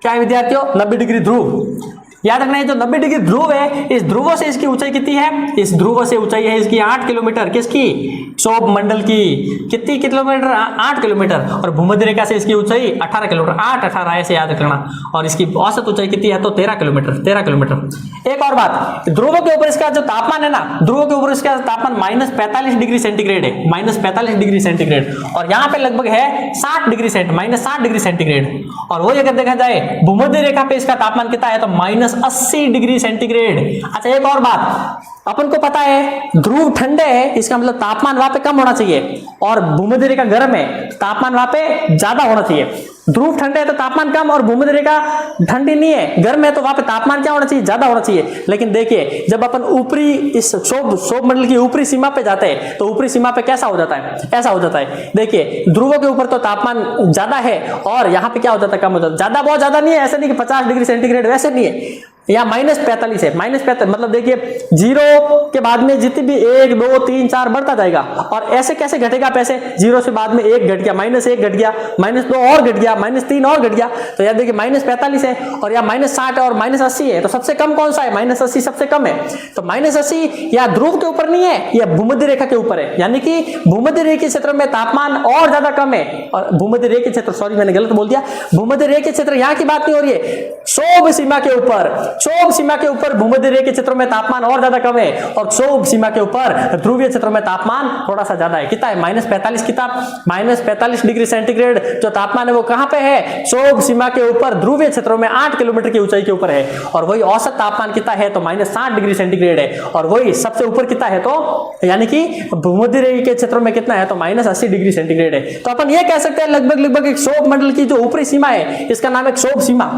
क्या है विद्यार्थियों, 90 डिग्री ध्रुव। याद रखना है जो 90 डिग्री ध्रुव है, इस ध्रुवों से इसकी ऊंचाई कितनी है, इस ध्रुवों से ऊंचाई है इसकी 8 किलोमीटर, किसकी, क्षोभ मंडल की। कितनी किलोमीटर, 8 किलोमीटर। और भूमध्य रेखा से इसकी ऊंचाई 18 किलोमीटर, 8-18 ऐसे याद रखना। और इसकी औसत ऊंचाई कितनी है, तो 13 किलोमीटर। एक और बात, ध्रुवों के ऊपर इसका जो तापमान है ना, ध्रुवों के ऊपर इसका तापमान -45 डिग्री सेंटीग्रेड है, -45 डिग्री सेंटीग्रेड। और यहाँ पे लगभग है 60 डिग्री -60 डिग्री सेंटीग्रेड। और वही अगर देखा जाए भूमध्य रेखा पे इसका तापमान कितना है, तो -80 डिग्री सेंटीग्रेड। अच्छा एक और बात, अपन को पता है ध्रुव ठंडे है, इसका मतलब तापमान वहां पे कम होना चाहिए, और भूमध्य रेखा गर्म है, तापमान वहां पे ज्यादा होना चाहिए। ध्रुव ठंडे है तो तापमान कम, और भूमध्य रेखा ठंडी नहीं है, गर्म है, तो वहां पे तापमान क्या होना चाहिए, ज्यादा होना चाहिए। लेकिन देखिए जब अपन ऊपरी इस क्षोभ मंडल की ऊपरी सीमा पे जाते हैं, तो ऊपरी सीमा पे कैसा हो जाता है, ऐसा हो जाता है। देखिए ध्रुवों के ऊपर तो तापमान ज्यादा है, और यहाँ पे क्या हो जाता है, कम हो जाता है। ज्यादा बहुत ज्यादा नहीं है, ऐसा नहीं कि 50 डिग्री सेंटीग्रेड, वैसे नहीं है, या -45 है, -45 मतलब देखिए 0 के बाद में जितनी भी 1 2 3 4 बढ़ता जाएगा। और ऐसे कैसे घटेगा, पैसे 0 से बाद में 1 घट गया, -1 घट गया, -2 और घट गया, -3 और घट गया। तो यार देखिए -45 है, और या -60 और -80 है, तो सबसे कम कौन सा है, -80 सबसे कम है। तो -80 या ध्रुव के ऊपर नहीं है, या भूमध्य रेखा के ऊपर है, यानी कि भूमध्य रेखा के क्षेत्र में तापमान और ज्यादा कम है। और भूमध्य रेखा के क्षेत्र, सॉरी मैंने गलत बोल दिया, भूमध्य रेखा के क्षेत्र यहाँ की बात नहीं हो रही है, क्षोभ सीमा के ऊपर, क्षोभ सीमा के ऊपर भूमध्य रेखा के क्षेत्रों में तापमान और ज्यादा कम है, और क्षोभ सीमा के ऊपर ध्रुवीय क्षेत्रों में तापमान थोड़ा सा ज्यादा है। कितना है, -45, कितना, -45 डिग्री सेंटीग्रेड जो तापमान है वो कहां पे है, क्षोभ सीमा के ऊपर ध्रुवीय क्षेत्रों में 8 किलोमीटर की ऊंचाई के ऊपर है। और वही औसत तापमान कितना है, तो -60 डिग्री सेंटीग्रेड है। और वही सबसे ऊपर कितना है, तो यानी कि भूमध्य रेखा के क्षेत्रों में कितना है, तो -80 डिग्री सेंटीग्रेड है। तो अपन ये कह सकते हैं लगभग एक क्षोभ मंडल की जो ऊपरी सीमा है, इसका नाम है क्षोभ सीमा,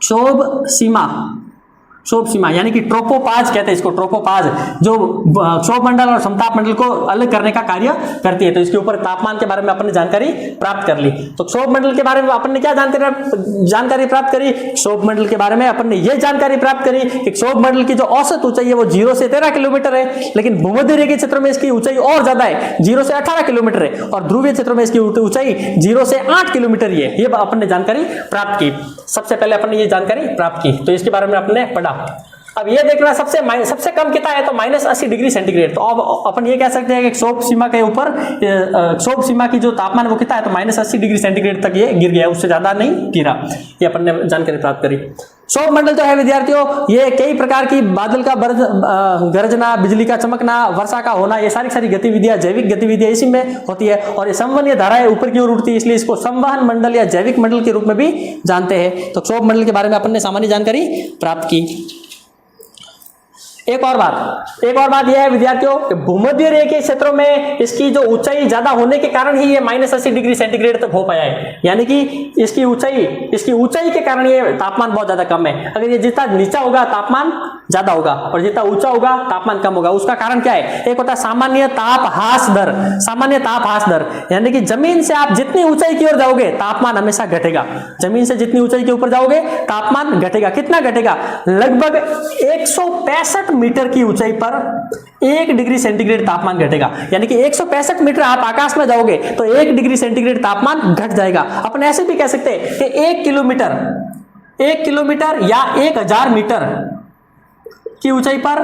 क्षोभ सीमा, क्षोभ सीमा, यानी कि ट्रोपोपाज कहते हैं इसको, ट्रोपोपाज, जो क्षोभ मंडल और समताप मंडल को अलग करने का कार्य करती है। तो इसके ऊपर तापमान के बारे में अपन ने जानकारी प्राप्त कर ली। तो क्षोभ मंडल के बारे में अपन ने क्या जानकारी प्राप्त करी, क्षोभ मंडल के बारे में अपन ने यह जानकारी प्राप्त करी कि क्षोभ मंडल की जो औसत ऊंचाई है वो 0 से 13 किलोमीटर है, लेकिन भूमध्य रेखा क्षेत्र में इसकी ऊंचाई और ज्यादा है, 0 से 18 किलोमीटर है, और ध्रुवीय क्षेत्र में इसकी ऊंचाई 0 से 8 किलोमीटर ही है। ये अपन ने जानकारी प्राप्त की, सबसे पहले अपन ने ये जानकारी प्राप्त की, तो इसके बारे में आपने पढ़ा। अब ये देखना सबसे कम कितना है, तो -80 डिग्री सेंटीग्रेड। तो अब अपन ये कह सकते हैं कि क्षोभ सीमा के ऊपर, क्षोभ सीमा की जो तापमान वो कितना है, तो -80 डिग्री सेंटीग्रेड तक ये गिर गया, उससे ज्यादा नहीं गिरा। ये अपन ने जानकारी प्राप्त करी। क्षोभ मंडल जो है विद्यार्थियों, ये कई प्रकार की बादल का गरजना, बिजली का चमकना, वर्षा का होना, ये सारी गतिविधियां, जैविक गतिविधियां इसी में होती है। और ये संवहनीय धाराएं ऊपर की ओर उठती है, इसलिए इसको संवहन मंडल या जैविक मंडल के रूप में भी जानते हैं। तो क्षोभ मंडल के बारे में अपन ने सामान्य जानकारी प्राप्त की। एक और बात यह है विद्यार्थियों कि भूमध्य रेखा के क्षेत्रों में इसकी जो ऊंचाई ज्यादा होने के कारण ही ये -80 डिग्री सेंटीग्रेड तक हो पाया है, यानी कि इसकी ऊंचाई के कारण ये तापमान बहुत ज्यादा कम है। अगर ये जितना नीचा होगा तापमान ज्यादा होगा, और जितना ऊंचा होगा तापमान कम होगा। उसका कारण क्या है, एक होता है सामान्य ताप ह्रास दर, यानी कि जमीन से आप जितनी ऊंचाई की ओर जाओगे तापमान हमेशा घटेगा, जमीन से जितनी ऊंचाई के ऊपर जाओगे तापमान घटेगा। कितना घटेगा, लगभग 165 मीटर की ऊंचाई पर 1 डिग्री सेंटीग्रेड तापमान घटेगा, यानी कि 165 मीटर आप आकाश में जाओगे तो 1 डिग्री सेंटीग्रेड तापमान घट जाएगा। अपन ऐसे भी कह सकते हैं कि 1 किलोमीटर या 1000 मीटर की ऊंचाई पर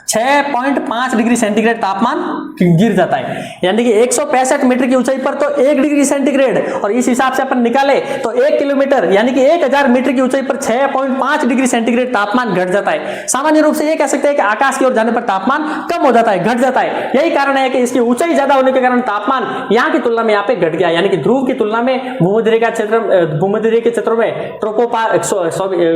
6.5 डिग्री सेंटीग्रेड तापमान गिर जाता है, यानी कि 165 मीटर की ऊंचाई पर तो 1 डिग्री सेंटीग्रेड, और इस हिसाब से अपन निकाले तो 1 किलोमीटर यानी कि 1000 मीटर की ऊंचाई पर 6.5 डिग्री सेंटीग्रेड तापमान घट जाता है। सामान्य रूप से ये कह सकते हैं कि आकाश की ओर जाने पर तापमान कम हो जाता है, घट जाता है। यही कारण है कि इसकी ऊंचाई ज्यादा होने के कारण तापमान यहाँ की तुलना में यहाँ पे घट गया, यानी कि ध्रुव की तुलना में भूमध्य रेखा के क्षेत्रों में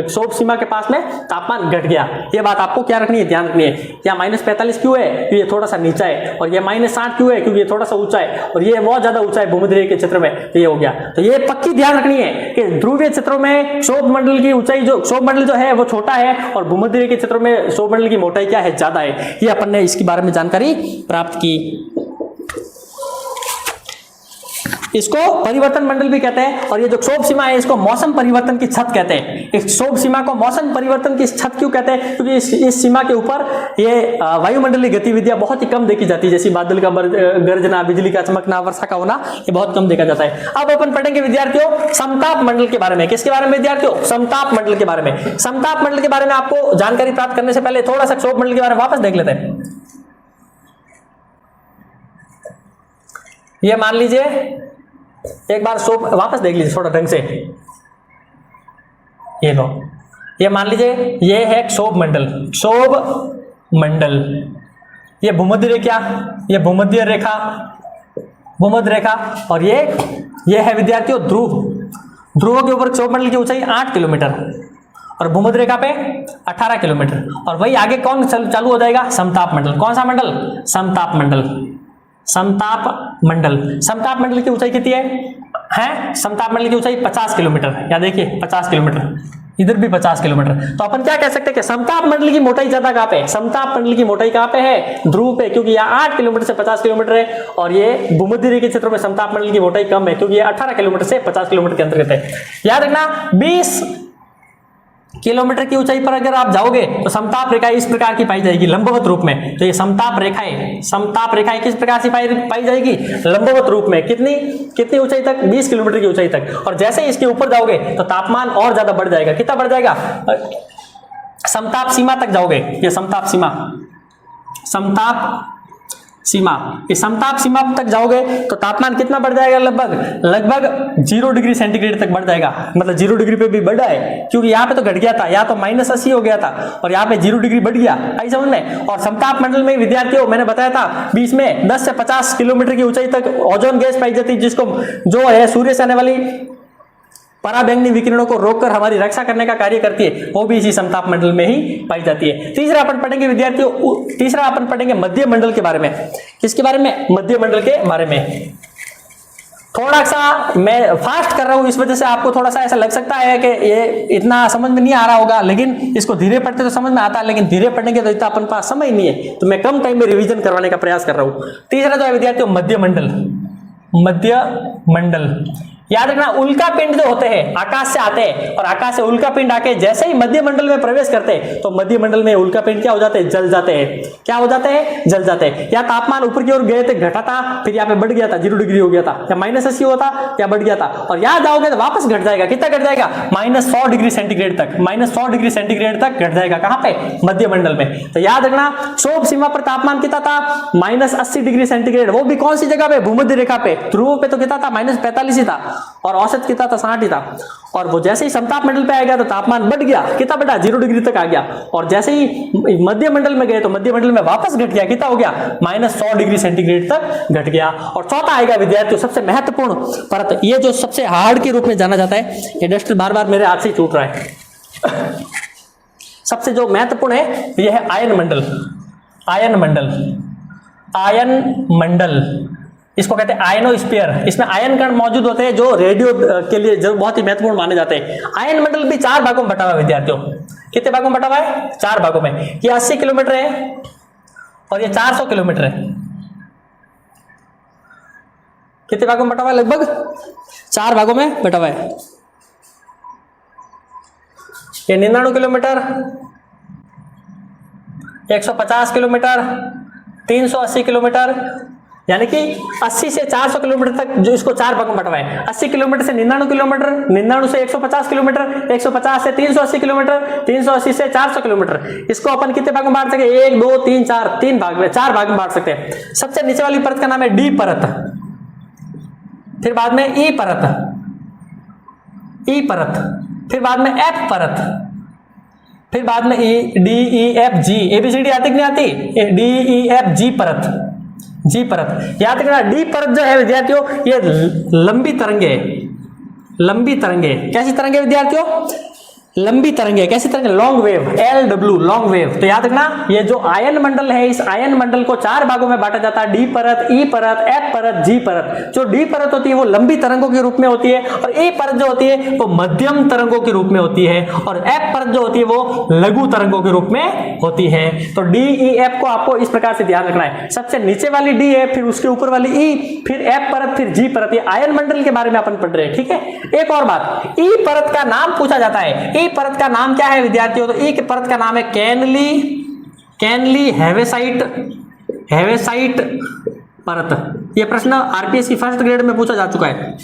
क्षोभ सीमा के पास में तापमान घट गया। ये बात आपको क्या रखनी है, ध्यान रखनी है। यहाँ -45 क्यों है, क्योंकि ये थोड़ा सा नीचा है, और ये -60 क्यों है, क्योंकि ये थोड़ा सा ऊंचा है, और ये बहुत ज्यादा ऊंचा है भूमध्य रेखा के क्षेत्र में, तो ये हो गया। तो ये पक्की ध्यान रखनी है कि ध्रुवीय क्षेत्रों में क्षोभ मंडल की ऊंचाई, जो क्षोभ मंडल जो है वो छोटा है, और भूमध्य रेखा के क्षेत्रों में क्षोभ मंडल की मोटाई क्या है, ज्यादा है। ये अपन ने इसके बारे में जानकारी प्राप्त की। इसको परिवर्तन मंडल भी कहते हैं, और ये जो क्षोभ सीमा है इसको मौसम परिवर्तन की छत कहते हैं। इस क्षोभ सीमा को मौसम परिवर्तन की छत क्यों कहते हैं, क्योंकि इस सीमा के ऊपर ये वायुमंडलीय गतिविधियां बहुत ही कम देखी जाती है, जैसे बादल का गर्जना, बिजली का चमकना, वर्षा का होना, ये बहुत कम देखा जाता है। अब अपन पढ़ेंगे विद्यार्थियों समताप मंडल के बारे में। किसके बारे में विद्यार्थियों, समताप मंडल के बारे में। समताप मंडल के बारे में आपको जानकारी प्राप्त करने से पहले थोड़ा सा क्षोभ मंडल के बारे में वापस देख लेते हैं। ये मान लीजिए एक बार वापस देख लीजिए थोड़ा ढंग से, ये लो, ये मान लीजिए ये है क्षोभ मंडल, क्षोभ मंडल, ये भूमध्य रेखा, ये भूमध्य रेखा, भूमध्य रेखा, और ये है विद्यार्थियों ध्रुव। ध्रुव के ऊपर क्षोभ मंडल की ऊंचाई 8 किलोमीटर और भूमध्य रेखा पे 18 किलोमीटर, और वही आगे कौन चालू हो जाएगा, समताप मंडल। कौन सा मंडल, समताप मंडल। समताप मंडल, समताप मंडल की ऊंचाई कितनी है समताप मंडल की ऊंचाई 50 किलोमीटर। या देखिए 50 किलोमीटर, इधर भी 50 किलोमीटर। तो अपन क्या कह सकते हैं कि समताप मंडल की मोटाई ज्यादा कहां पे है, समताप मंडल की मोटाई कहां पे है, ध्रुव पे, क्योंकि यहाँ 8 किलोमीटर से 50 किलोमीटर है, और ये भूमध्य रेखा के क्षेत्रों में समताप मंडल की मोटाई कम है, क्योंकि ये 18 किलोमीटर से 50 किलोमीटर के अंतर्गत है। याद रखना 20 किलोमीटर की ऊंचाई पर अगर आप जाओगे तो समताप रेखा इस प्रकार की पाई जाएगी लंबवत रूप में। तो ये समताप रेखाएं किस प्रकार से पाई जाएगी, लंबवत रूप में। कितनी ऊंचाई तक, 20 किलोमीटर की ऊंचाई तक। और जैसे ही इसके ऊपर जाओगे तो तापमान और ज्यादा बढ़ जाएगा। कितना बढ़ जाएगा, समताप सीमा तक जाओगे, ये समताप सीमा, इस समताप सीमा तक जाओगे तो तापमान कितना बढ़ जाएगा, लगभग 0 डिग्री सेंटीग्रेड तक बढ़ जाएगा। मतलब 0 डिग्री पे भी बढ़ा है, क्योंकि यहाँ पे तो घट गया था, यहाँ तो -80 हो गया था, और यहाँ पे 0 डिग्री बढ़ गया। आई समझ में। और समताप मंडल में विद्यार्थियों मैंने बताया था बीच में 10 से 50 किलोमीटर की ऊंचाई तक ओजोन गैस पाई जाती है, जिसको जो है सूर्य से आने वाली पराबैंगनी विकिरणों को रोककर हमारी रक्षा करने का कार्य करती है, वो भी इसी समताप मंडल में ही पाई जाती है। तीसरा अपन पढ़ेंगे विद्यार्थियों, तीसरा अपन पढ़ेंगे मध्य मंडल के बारे में। किसके बारे में, मध्य मंडल के बारे में। थोड़ा सा मैं फास्ट कर रहा हूं, इस वजह से आपको थोड़ा सा ऐसा लग सकता है कि ये इतना समझ में नहीं आ रहा होगा, लेकिन इसको धीरे पढ़ते तो समझ में आता है, लेकिन धीरे पढ़ने के तो इतना अपन पास समय नहीं है, तो मैं कम टाइम में रिवीजन करवाने का प्रयास कर रहा हूं। तीसरा जो है विद्यार्थियों मध्य मंडल। मध्य मंडल, याद रखना उल्का पिंड जो होते हैं आकाश से आते हैं, और आकाश से उल्का पिंड आके जैसे ही मध्य मंडल में प्रवेश करते हैं तो मध्य मंडल में उल्का पिंड क्या हो जाते हैं, जल जाते हैं। क्या हो जाते हैं, जल जाते हैं। या तापमान ऊपर की ओर गए थे, घटा था, फिर यहाँ पे बढ़ गया था, 0 डिग्री हो गया था, या -80 हुआ था, या बढ़ गया था, और यहाँ जाओगे तो वापस घट जाएगा। कितना घट जाएगा, -100 डिग्री सेंटीग्रेड तक, -100 डिग्री सेंटीग्रेड तक घट जाएगा। कहां पे, मध्य मंडल में। तो याद रखना क्षोभ सीमा पर तापमान कितना था, -80 डिग्री सेंटीग्रेड। वो भी कौन सी जगह पे, भूमध्य रेखा पे। ध्रुव पे तो कितना था, -45 ही था, और औसत कितना था, 60 ही था। और वो जैसे ही समताप मंडल पे आएगा तो तापमान बढ़ गया, कितना बढ़ा, 0 डिग्री तक आ गया। और जैसे ही मध्य मंडल में गए तो मध्य मंडल में वापस घट गया, कितना हो गया, -100 डिग्री सेंटीग्रेड तक घट गया। और चौथा आएगा विद्यार्थियों सबसे महत्वपूर्ण परत, ये जो सबसे हार्ड के रूप में जाना जाता है, ये डस्ट बार बार मेरे हाथ से छूट रहा है। सबसे जो महत्वपूर्ण है यह है आयन मंडल। आयन मंडल, आयन मंडल, इसको कहते हैं आयनोस्फीयर। इसमें आयन कण मौजूद होते हैं जो रेडियो के लिए जो बहुत ही महत्वपूर्ण माने जाते हैं। आयन मंडल भी 4 भागों में बटा हुआ है विद्यार्थियों। कितने भागों में बटा हुआ है, 4 भागों में। ये 80 किलोमीटर है और ये 400 किलोमीटर है। कितने भागों में बटा हुआ है, लगभग 4 भागों में बटा हुआ है। ये 99 किलोमीटर, 150 किलोमीटर, 380 किलोमीटर, यानी कि 80 से 400 किलोमीटर तक जो इसको 4 भागों में बंटा हुआ है। 80 किलोमीटर से 99 किलोमीटर, 99 से 150 किलोमीटर, 150 से 380 किलोमीटर, 380 से 400 किलोमीटर। इसको अपन कितने भागों में बांट सकते हैं, 1 2 3 4, 3 भाग में, 4 भाग में बांट सकते हैं। सबसे नीचे वाली परत का नाम है डी परत, फिर बाद में ई परत, ई परत, फिर बाद में एफ परत, फिर बाद में D E F G. A B C D आती कि नहीं आती, डी ई एफ जी परत, जी परत। याद रखना डी परत जो है विद्यार्थियों ये लंबी तरंगे, लंबी तरंगे। कैसी तरंगे विद्यार्थियों, लंबी तरंगे, कैसी तरंगे, long wave, LW long wave. तो याद रखना ये जो आयन मंडल है, इस आयन मंडल को 4 भागों में बांटा जाता है, डी परत, ई परत, एफ परत, जी परत। जो डी परत होती है वो लंबी तरंगों के रूप में होती है, और ए परत जो होती है वो मध्यम तरंगों के रूप में होती है, और एफ परत जो होती है वो लघु तरंगों के रूप में होती है। तो डी ई एफ को आपको इस प्रकार से ध्यान रखना है, सबसे नीचे वाली डी है, फिर उसके ऊपर वाली ई, फिर एफ परत, फिर जी परत। ये आयन मंडल के बारे में अपन पढ़ रहे हैं, ठीक है। एक और बात, ई परत का नाम पूछा जाता है। ई परत का नाम क्या है विद्यार्थियों, तो ई परत का नाम है कैनली हेवेसाइट परत। यह प्रश्न आरपीएससी फर्स्ट ग्रेड में पूछा जा चुका है।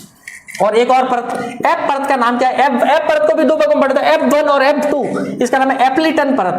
और एक और परत, एफ परत का नाम क्या है, एफ परत को भी 2 भागों में पढ़ते हैं, F1 और F2। इसका नाम है एप्लीटन परत,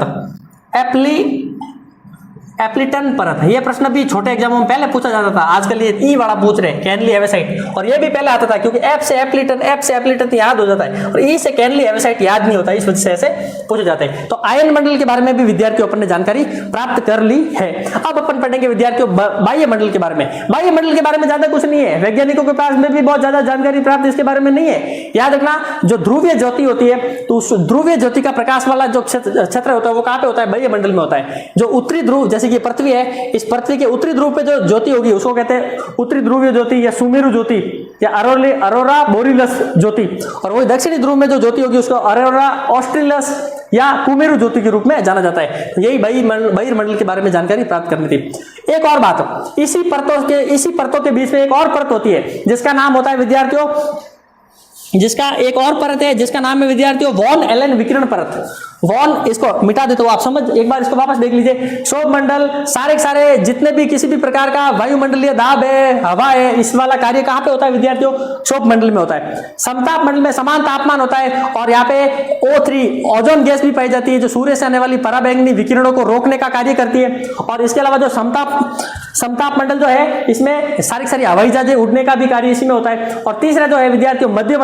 एप्लीटन परत। ये प्रश्न भी छोटे एग्जामों में पहले पूछा जाता था, आजकल ये ई वाला पूछ रहे हैं, कैनली हेवेसाइट। और ये भी पहले आता था, क्योंकि एफ से एप्लीटन याद हो जाता है, और ई से कैनली हेवेसाइट याद नहीं होता, इस वजह से ऐसे पूछे जाते हैं। तो आयन मंडल के बारे में भी विद्यार्थियों अपन ने जानकारी प्राप्त कर ली है। अब अपन पढ़ेंगे विद्यार्थियों बाह्य मंडल के बारे में। बाह्य मंडल के बारे में ज्यादा कुछ नहीं है, वैज्ञानिकों के पास में भी बहुत ज्यादा जानकारी प्राप्त इसके बारे में नहीं है। याद रखना, जो ध्रुवीय ज्योति होती है, तो उस ध्रुवीय ज्योति का प्रकाश वाला जो क्षेत्र होता है वो कहां पे होता है, बाह्य मंडल में होता है। जो उत्तरी ध्रुव, जैसे कि पृथ्वी है, इस पृथ्वी के उत्तरी ध्रुव पे जो ज्योति होगी उसको कहते हैं उत्तरी ध्रुवीय ज्योति, या सुमेरु ज्योति, या अरोरा बोरिलस ज्योति। और वही दक्षिणी ध्रुव में जो ज्योति होगी उसको अरोरा ऑस्ट्रेलियस या कुमेरु ज्योति के रूप में जाना जाता है। तो यही बहिर्मंडल के बारे में जानकारी प्राप्त करनी थी। एक और बात, इसी परतों के बीच में एक और परत होती है जिसका नाम होता है विद्यार्थियों, जिसका एक और परत है जिसका नाम है विद्यार्थियों वॉन एलन विकिरण परत। वॉन, इसको मिटा देते हो आप, समझ, एक बार इसको वापस देख लीजिए। क्षोभ मंडल, सारे जितने भी किसी भी प्रकार का वायुमंडलीय दाब है, हवा है, इस वाला कार्य कहां पे होता है विद्यार्थियों, क्षोभ मंडल में होता है। समताप मंडल में समान तापमान होता है, और यहाँ पे O3 ओजोन गैस भी पाई जाती है, जो सूर्य से आने वाली पराबैंगनी विकिरणों को रोकने का कार्य करती है। और इसके अलावा जो समताप मंडल जो है, इसमें सारी हवाई जहाजें उड़ने का भी कार्य इसी में होता है। और तीसरा जो है विद्यार्थियों मध्य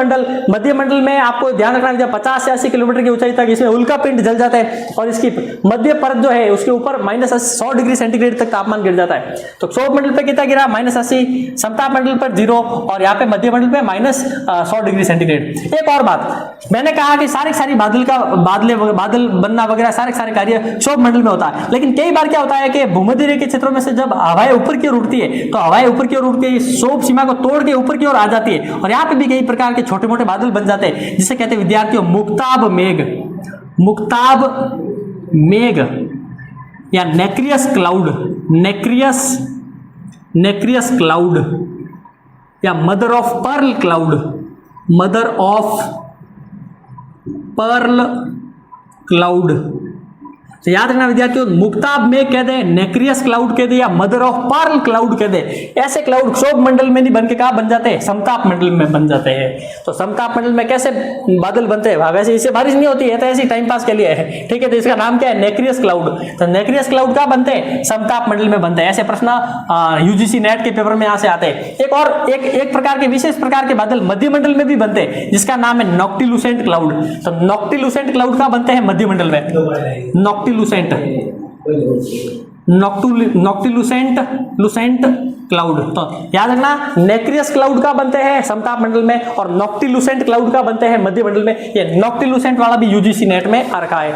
मंडल में आपको ध्यान रखना है, 50 से 80 किलोमीटर की ऊंचाई तक इसमें उल्का पिंड जल जाता है, और इसकी मध्य परत जो है उसके ऊपर -100 डिग्री सेंटीग्रेड तक तापमान गिर जाता है। तो क्षोभ मंडल पे कितना गिरा, -80, समताप मंडल पर 0, और यहाँ पे मध्य मंडल पे -100 डिग्री सेंटीग्रेड। एक और बात, मैंने कहा कि सारी बादल बनना वगैरह सारे कार्य क्षोभ मंडल में होता है। लेकिन कई बार क्या होता है कि भूमध्य रेखा के क्षेत्रों में से जब हवाएं ऊपर की ओर उठती है, तो हवाएं ऊपर की ओर उठ के क्षोभ सीमा को तोड़ के ऊपर की ओर आ जाती है, और यहाँ पे भी कई प्रकार के छोटे मोटे बादल बन जाते हैं, जिसे कहते हैं विद्यार्थियों मुक्ताब मेघ या नेक्रियस क्लाउड या मदर ऑफ पर्ल क्लाउड। तो याद रखना विद्यार्थियों, मुक्ताब मेघ कह दे, नेक्रियस क्लाउड कह दे, या मदर ऑफ पर्ल क्लाउड कह दे। ऐसे क्लाउड क्षोभ मंडल में नहीं बन के कहां बन जाते हैं, समताप मंडल में बन जाते हैं। तो समताप मंडल में कैसे बादल बनते हैं, वैसे इससे बारिश नहीं होती है, तो ऐसे टाइम पास के लिए है, ठीक है। तो इसका नाम क्या है, नेक्रियस क्लाउड। तो नेक्रियस क्लाउड कहां बनते हैं, समताप मंडल में बनते हैं। ऐसे प्रश्न यूजीसी नेट के पेपर में यहां से आते हैं। एक प्रकार के विशेष प्रकार के बादल मध्य मंडल में भी बनते हैं, जिसका नाम है नॉक्टिलुसेंट क्लाउड। तो नॉक्टिलुसेंट क्लाउड कहां बनते हैं, मध्य मंडल में, नॉक्टिलुसेंट क्लाउड। तो याद रखना, नेक्रियस क्लाउड का बनते हैं समताप मंडल में, और नॉक्टिलुसेंट क्लाउड का बनते हैं मध्य मंडल में। ये नॉक्टिलुसेंट वाला भी यूजीसी नेट में आ रखा है,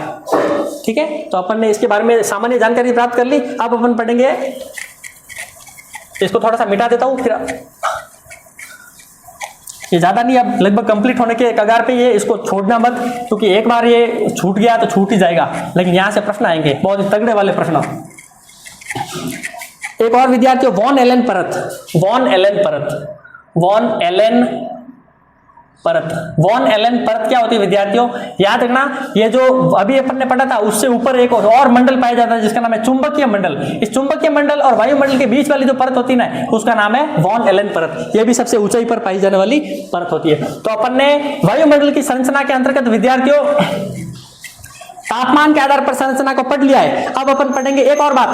ठीक है। तो अपन ने इसके बारे में सामान्य जानकारी प्राप्त कर ली। अब अपन पढ़ेंगे, इसको थोड़ा सा मिटा देता हूं, फिर ये ज्यादा नहीं, अब लगभग कंप्लीट होने के कगार पे ये, इसको छोड़ना मत, क्योंकि एक बार ये छूट गया तो छूट ही जाएगा। लेकिन यहां से प्रश्न आएंगे बहुत ही तगड़े वाले प्रश्न। एक और विद्यार्थियों वॉन एलन परत क्या होती है विद्यार्थियों, याद रखना, ये जो अभी अपन ने पढ़ा था उससे ऊपर एक और मंडल पाया जाता है जिसका नाम है चुंबकीय मंडल। इस चुंबकीय मंडल और वायुमंडल के बीच वाली जो परत होती है ना, उसका नाम है वॉन एलन परत। यह भी सबसे ऊंचाई पर पाई जाने वाली परत होती है। तो अपन ने वायुमंडल की संरचना के अंतर्गत विद्यार्थियों तापमान के आधार पर संरचना को पढ़ लिया है। अब अपन पढ़ेंगे एक और बात,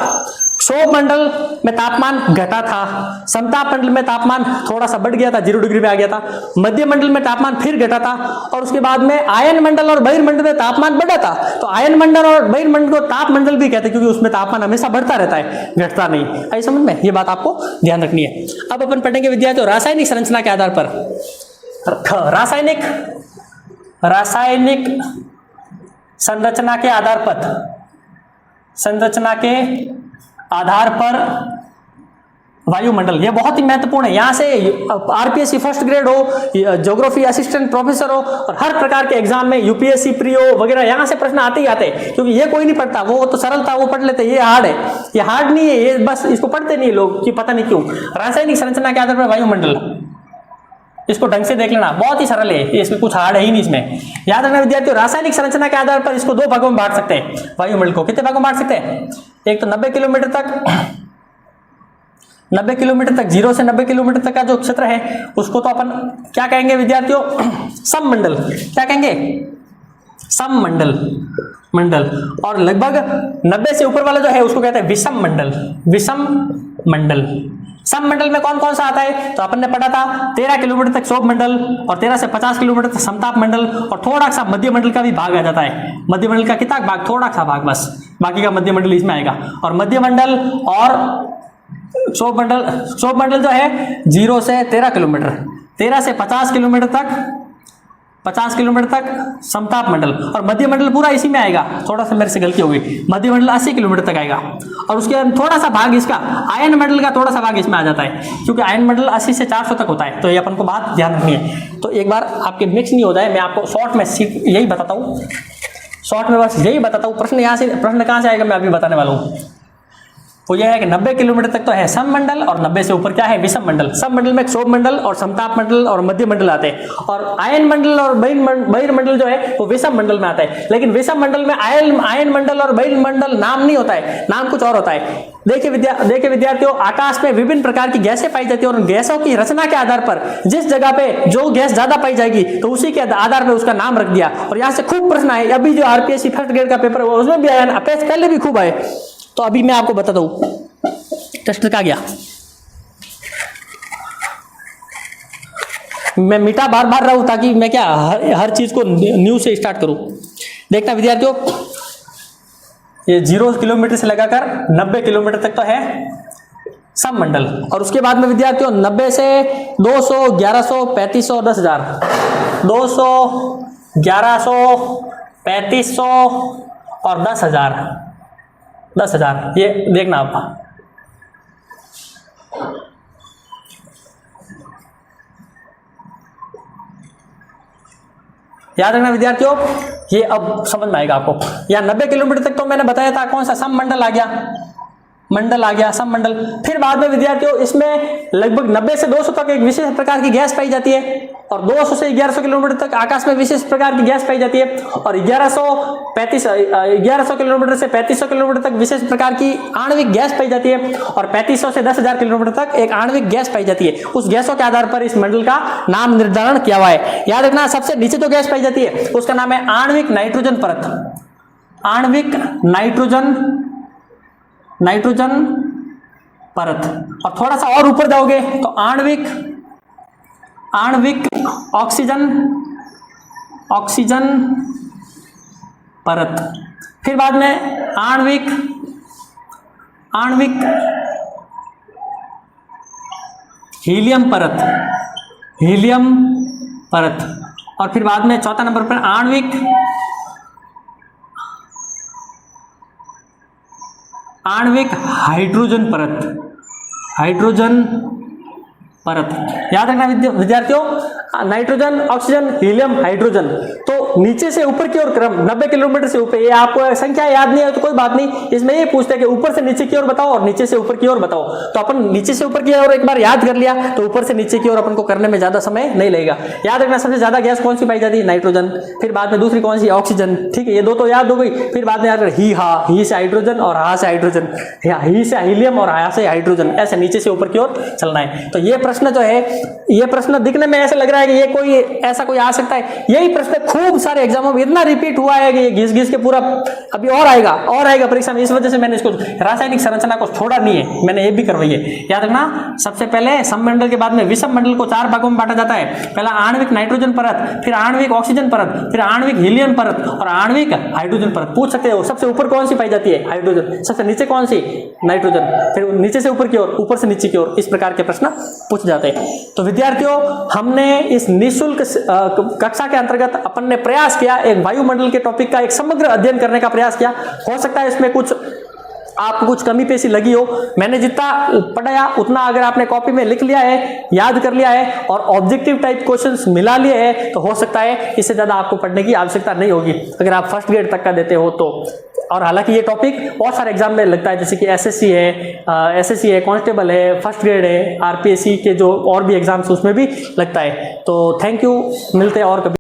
क्षोभ मंडल में तापमान घटा था, समताप मंडल में तापमान थोड़ा सा बढ़ गया था, 0 डिग्री में आ गया था, मध्य मंडल में तापमान फिर घटा था, और उसके बाद में आयन मंडल और बहिर्मंडल में तापमान बढ़ा था। तो आयन मंडल और बहिर्मंडल को ताप मंडल भी कहते हैं, क्योंकि उसमें तापमान हमेशा बढ़ता रहता है, घटता नहीं। आई समझ में, ये बात आपको ध्यान रखनी है। अब अपन पढ़ेंगे विद्यार्थियों रासायनिक संरचना के आधार पर, संरचना के आधार पर, संरचना के आधार पर वायुमंडल, ये बहुत ही महत्वपूर्ण है। यहां से आरपीएससी फर्स्ट ग्रेड हो, ज्योग्राफी असिस्टेंट प्रोफेसर हो, और हर प्रकार के एग्जाम में यूपीएससी प्री हो वगैरह, यहां से प्रश्न आते ही आते हैं, क्योंकि ये कोई नहीं पढ़ता, वो तो सरल था वो पढ़ लेते, ये हार्ड है, ये हार्ड नहीं है, ये बस इसको पढ़ते नहीं लोग कि पता नहीं क्यों। रासायनिक संरचना के आधार पर वायुमंडल, इसको ढंग से देख लेना, बहुत ही सरल है, इसमें कुछ हार्ड है ही नहीं इसमें। याद रखना विद्यार्थियों, रासायनिक संरचना के आधार पर इसको दो भागों में बांट सकते हैं वायुमंडल को। कितने भागों में बांट सकते हैं? एक तो 90 किलोमीटर तक, 90 किलोमीटर तक, 0 से 90 किलोमीटर तक का जो क्षेत्र है उसको तो अपन क्या कहेंगे विद्यार्थियों? सममंडल। क्या कहेंगे? सममंडल, मंडल। और लगभग 90 से ऊपर वाला जो है उसको कहते हैं विषम मंडल, विषम मंडल। सममंडल में कौन कौन सा आता है? तो अपन ने पढ़ा था 13 किलोमीटर तक क्षोभ मंडल, और 13 से 50 किलोमीटर तक समताप मंडल, और थोड़ा सा मध्य मंडल का भी भाग आ जाता है। मध्य मंडल का कितना भाग? थोड़ा सा भाग बस, बाकी का मध्य मंडल इसमें आएगा। और मध्य मंडल और क्षोभ मंडल जो है 0 से 13 किलोमीटर, 13 से 50 किलोमीटर तक, 50 किलोमीटर तक समताप मंडल, और मध्य मंडल पूरा इसी में आएगा। थोड़ा सा मेरे से गलती हो गई, मध्य मंडल 80 किलोमीटर तक आएगा, और उसके थोड़ा सा भाग इसका आयन मंडल का थोड़ा सा भाग इसमें आ जाता है, क्योंकि आयन मंडल 80 से 400 तक होता है। तो ये अपन को बात ध्यान रखनी है। तो एक बार आपके मिक्स नहीं हो जाए, मैं आपको शॉर्ट में यही बताता हूँ, शॉर्ट में बस यही बताता हूँ। प्रश्न यहाँ से, प्रश्न कहाँ से आएगा मैं अभी बताने वाला हूँ। वो यह है कि 90 किलोमीटर तक तो है सममंडल, और 90 से ऊपर क्या है? विषम मंडल। सममंडल में क्षोभ मंडल और समताप मंडल और मध्य मंडल आते हैं, और आयन मंडल और बहिर्मंडल जो है वो विषम मंडल में आता है। लेकिन विषम मंडल में आयन मंडल और बहिर्मंडल नाम नहीं होता है, नाम कुछ और होता है। देखिए विद्यार्थियों, आकाश में विभिन्न प्रकार की गैसें पाई जाती है, और उन गैसों की रचना के आधार पर जिस जगह पे जो गैस ज्यादा पाई जाएगी तो उसी के आधार पर उसका नाम रख दिया। और यहाँ से खूब प्रश्न आए, अभी जो आरपीएससी फर्स्ट ग्रेड का पेपर हुआ उसमें भी आया ना, पहले भी खूब आए। तो अभी मैं आपको बताता हूँ, टेस्ट का गया, मैं मीठा बार बार रहा हूं ताकि मैं क्या हर चीज को न्यू से स्टार्ट करूं। देखना विद्यार्थियों, ये 0 किलोमीटर से लगाकर 90 किलोमीटर तक तो है सममंडल, और उसके बाद में विद्यार्थियों 90 से 200, 1100, 3500, 10,000, 200, 1100, 3500 और 10,000, 10,000। ये देखना आप, याद रखना विद्यार्थियों, ये अब समझ में आएगा आपको। या 90 किलोमीटर तक तो मैंने बताया था कौन सा सममंडल आ गया, मंडल आ गया, सममंडल। फिर बाद में विद्यार्थियों इसमें लगभग 90 से 200 तक एक विशेष प्रकार की गैस पाई जाती है, और 200 से 1100 किलोमीटर तक आकाश में विशेष प्रकार की गैस पाई जाती है, और 1100 किलोमीटर से 3500 किलोमीटर तक विशेष प्रकार की आणविक गैस पाई जाती है, और 3500 से 10,000 किलोमीटर तक एक आणविक गैस पाई जाती है। उस गैसों के आधार पर इस मंडल का नाम निर्धारण किया हुआ है। याद रखना, सबसे नीचे जो गैस पाई जाती है उसका नाम है आणविक नाइट्रोजन परत, आणविक नाइट्रोजन परत। और थोड़ा सा और ऊपर जाओगे तो आणविक ऑक्सीजन परत। फिर बाद में आणविक हीलियम परत, और फिर बाद में चौथा नंबर पर आणविक हाइड्रोजन परत। याद रखना विद्यार्थियों, नाइट्रोजन, ऑक्सीजन, हीलियम, हाइड्रोजन। तो नीचे से ऊपर की ओर क्रम 90 किलोमीटर से ऊपर, ये आपको संख्या याद नहीं है तो कोई बात नहीं, इसमें ये पूछते हैं कि ऊपर से नीचे की ओर बताओ और नीचे से ऊपर की ओर बताओ। तो अपन नीचे से ऊपर की ओर एक बार याद कर लिया तो ऊपर से नीचे की ओर अपन को करने में ज्यादा समय नहीं लगेगा। याद रखना, सबसे ज्यादा गैस कौन सी पाई जाती है? नाइट्रोजन। फिर बाद में दूसरी कौन सी? ऑक्सीजन। ठीक है, ये दो तो याद हो गई। फिर बाद में याद ही से हाइड्रोजन और हा से हाइड्रोजन, ही से हीलियम और हा से हाइड्रोजन, ऐसे नीचे से ऊपर की ओर चलना है। तो ये प्रश्न जो है, ये प्रश्न दिखने में ऐसा लग रहा है कि ये कोई ऐसा कोई आ सकता है, यही प्रश्न खूब सारे एग्जामों में इतना रिपीट हुआ है कि ये घिस के पूरा अभी और आएगा परीक्षा में। इस वजह से मैंने इसको रासायनिक संरचना को छोड़ा नहीं है, मैंने ये भी करवाई है। याद रखना, सबसे पहले सममंडल के बाद में विषम मंडल को 4 भागों में बांटा जाता है। पहला आणविक नाइट्रोजन परत, फिर आणविक ऑक्सीजन परत, फिर आणविक हीलियम परत और आणविक हाइड्रोजन परत। पूछ सकते हो सबसे ऊपर कौन सी पाई जाती है? हाइड्रोजन। सबसे नीचे कौन सी? नाइट्रोजन। फिर नीचे से ऊपर की ओर, ऊपर से नीचे की ओर, इस प्रकार के प्रश्न पूछ जाते हैं। तो विद्यार्थियों, हमने इस निःशुल्क कक्षा के अंतर्गत अपन ने प्रयास प्रयास किया, एक वायुमंडल के टॉपिक का एक समग्र अध्ययन करने का प्रयास किया। हो सकता है इसमें कुछ आपको कुछ कमी पेशी लगी हो, मैंने जितना पढ़ाया उतना अगर आपने कॉपी में लिख लिया है, याद कर लिया है और ऑब्जेक्टिव टाइप क्वेश्चंस मिला लिए हैं, तो हो सकता है इससे ज्यादा आपको पढ़ने की आवश्यकता नहीं होगी अगर आप फर्स्ट ग्रेड तक का देते हो तो। और हालांकि ये टॉपिक बहुत सारे एग्जाम में लगता है, जैसे कि एसएससी है, कांस्टेबल है, फर्स्ट ग्रेड है, आरपीएससी के जो और भी एग्जाम्स उसमें भी लगता है। तो थैंक यू, मिलते हैं और कभी।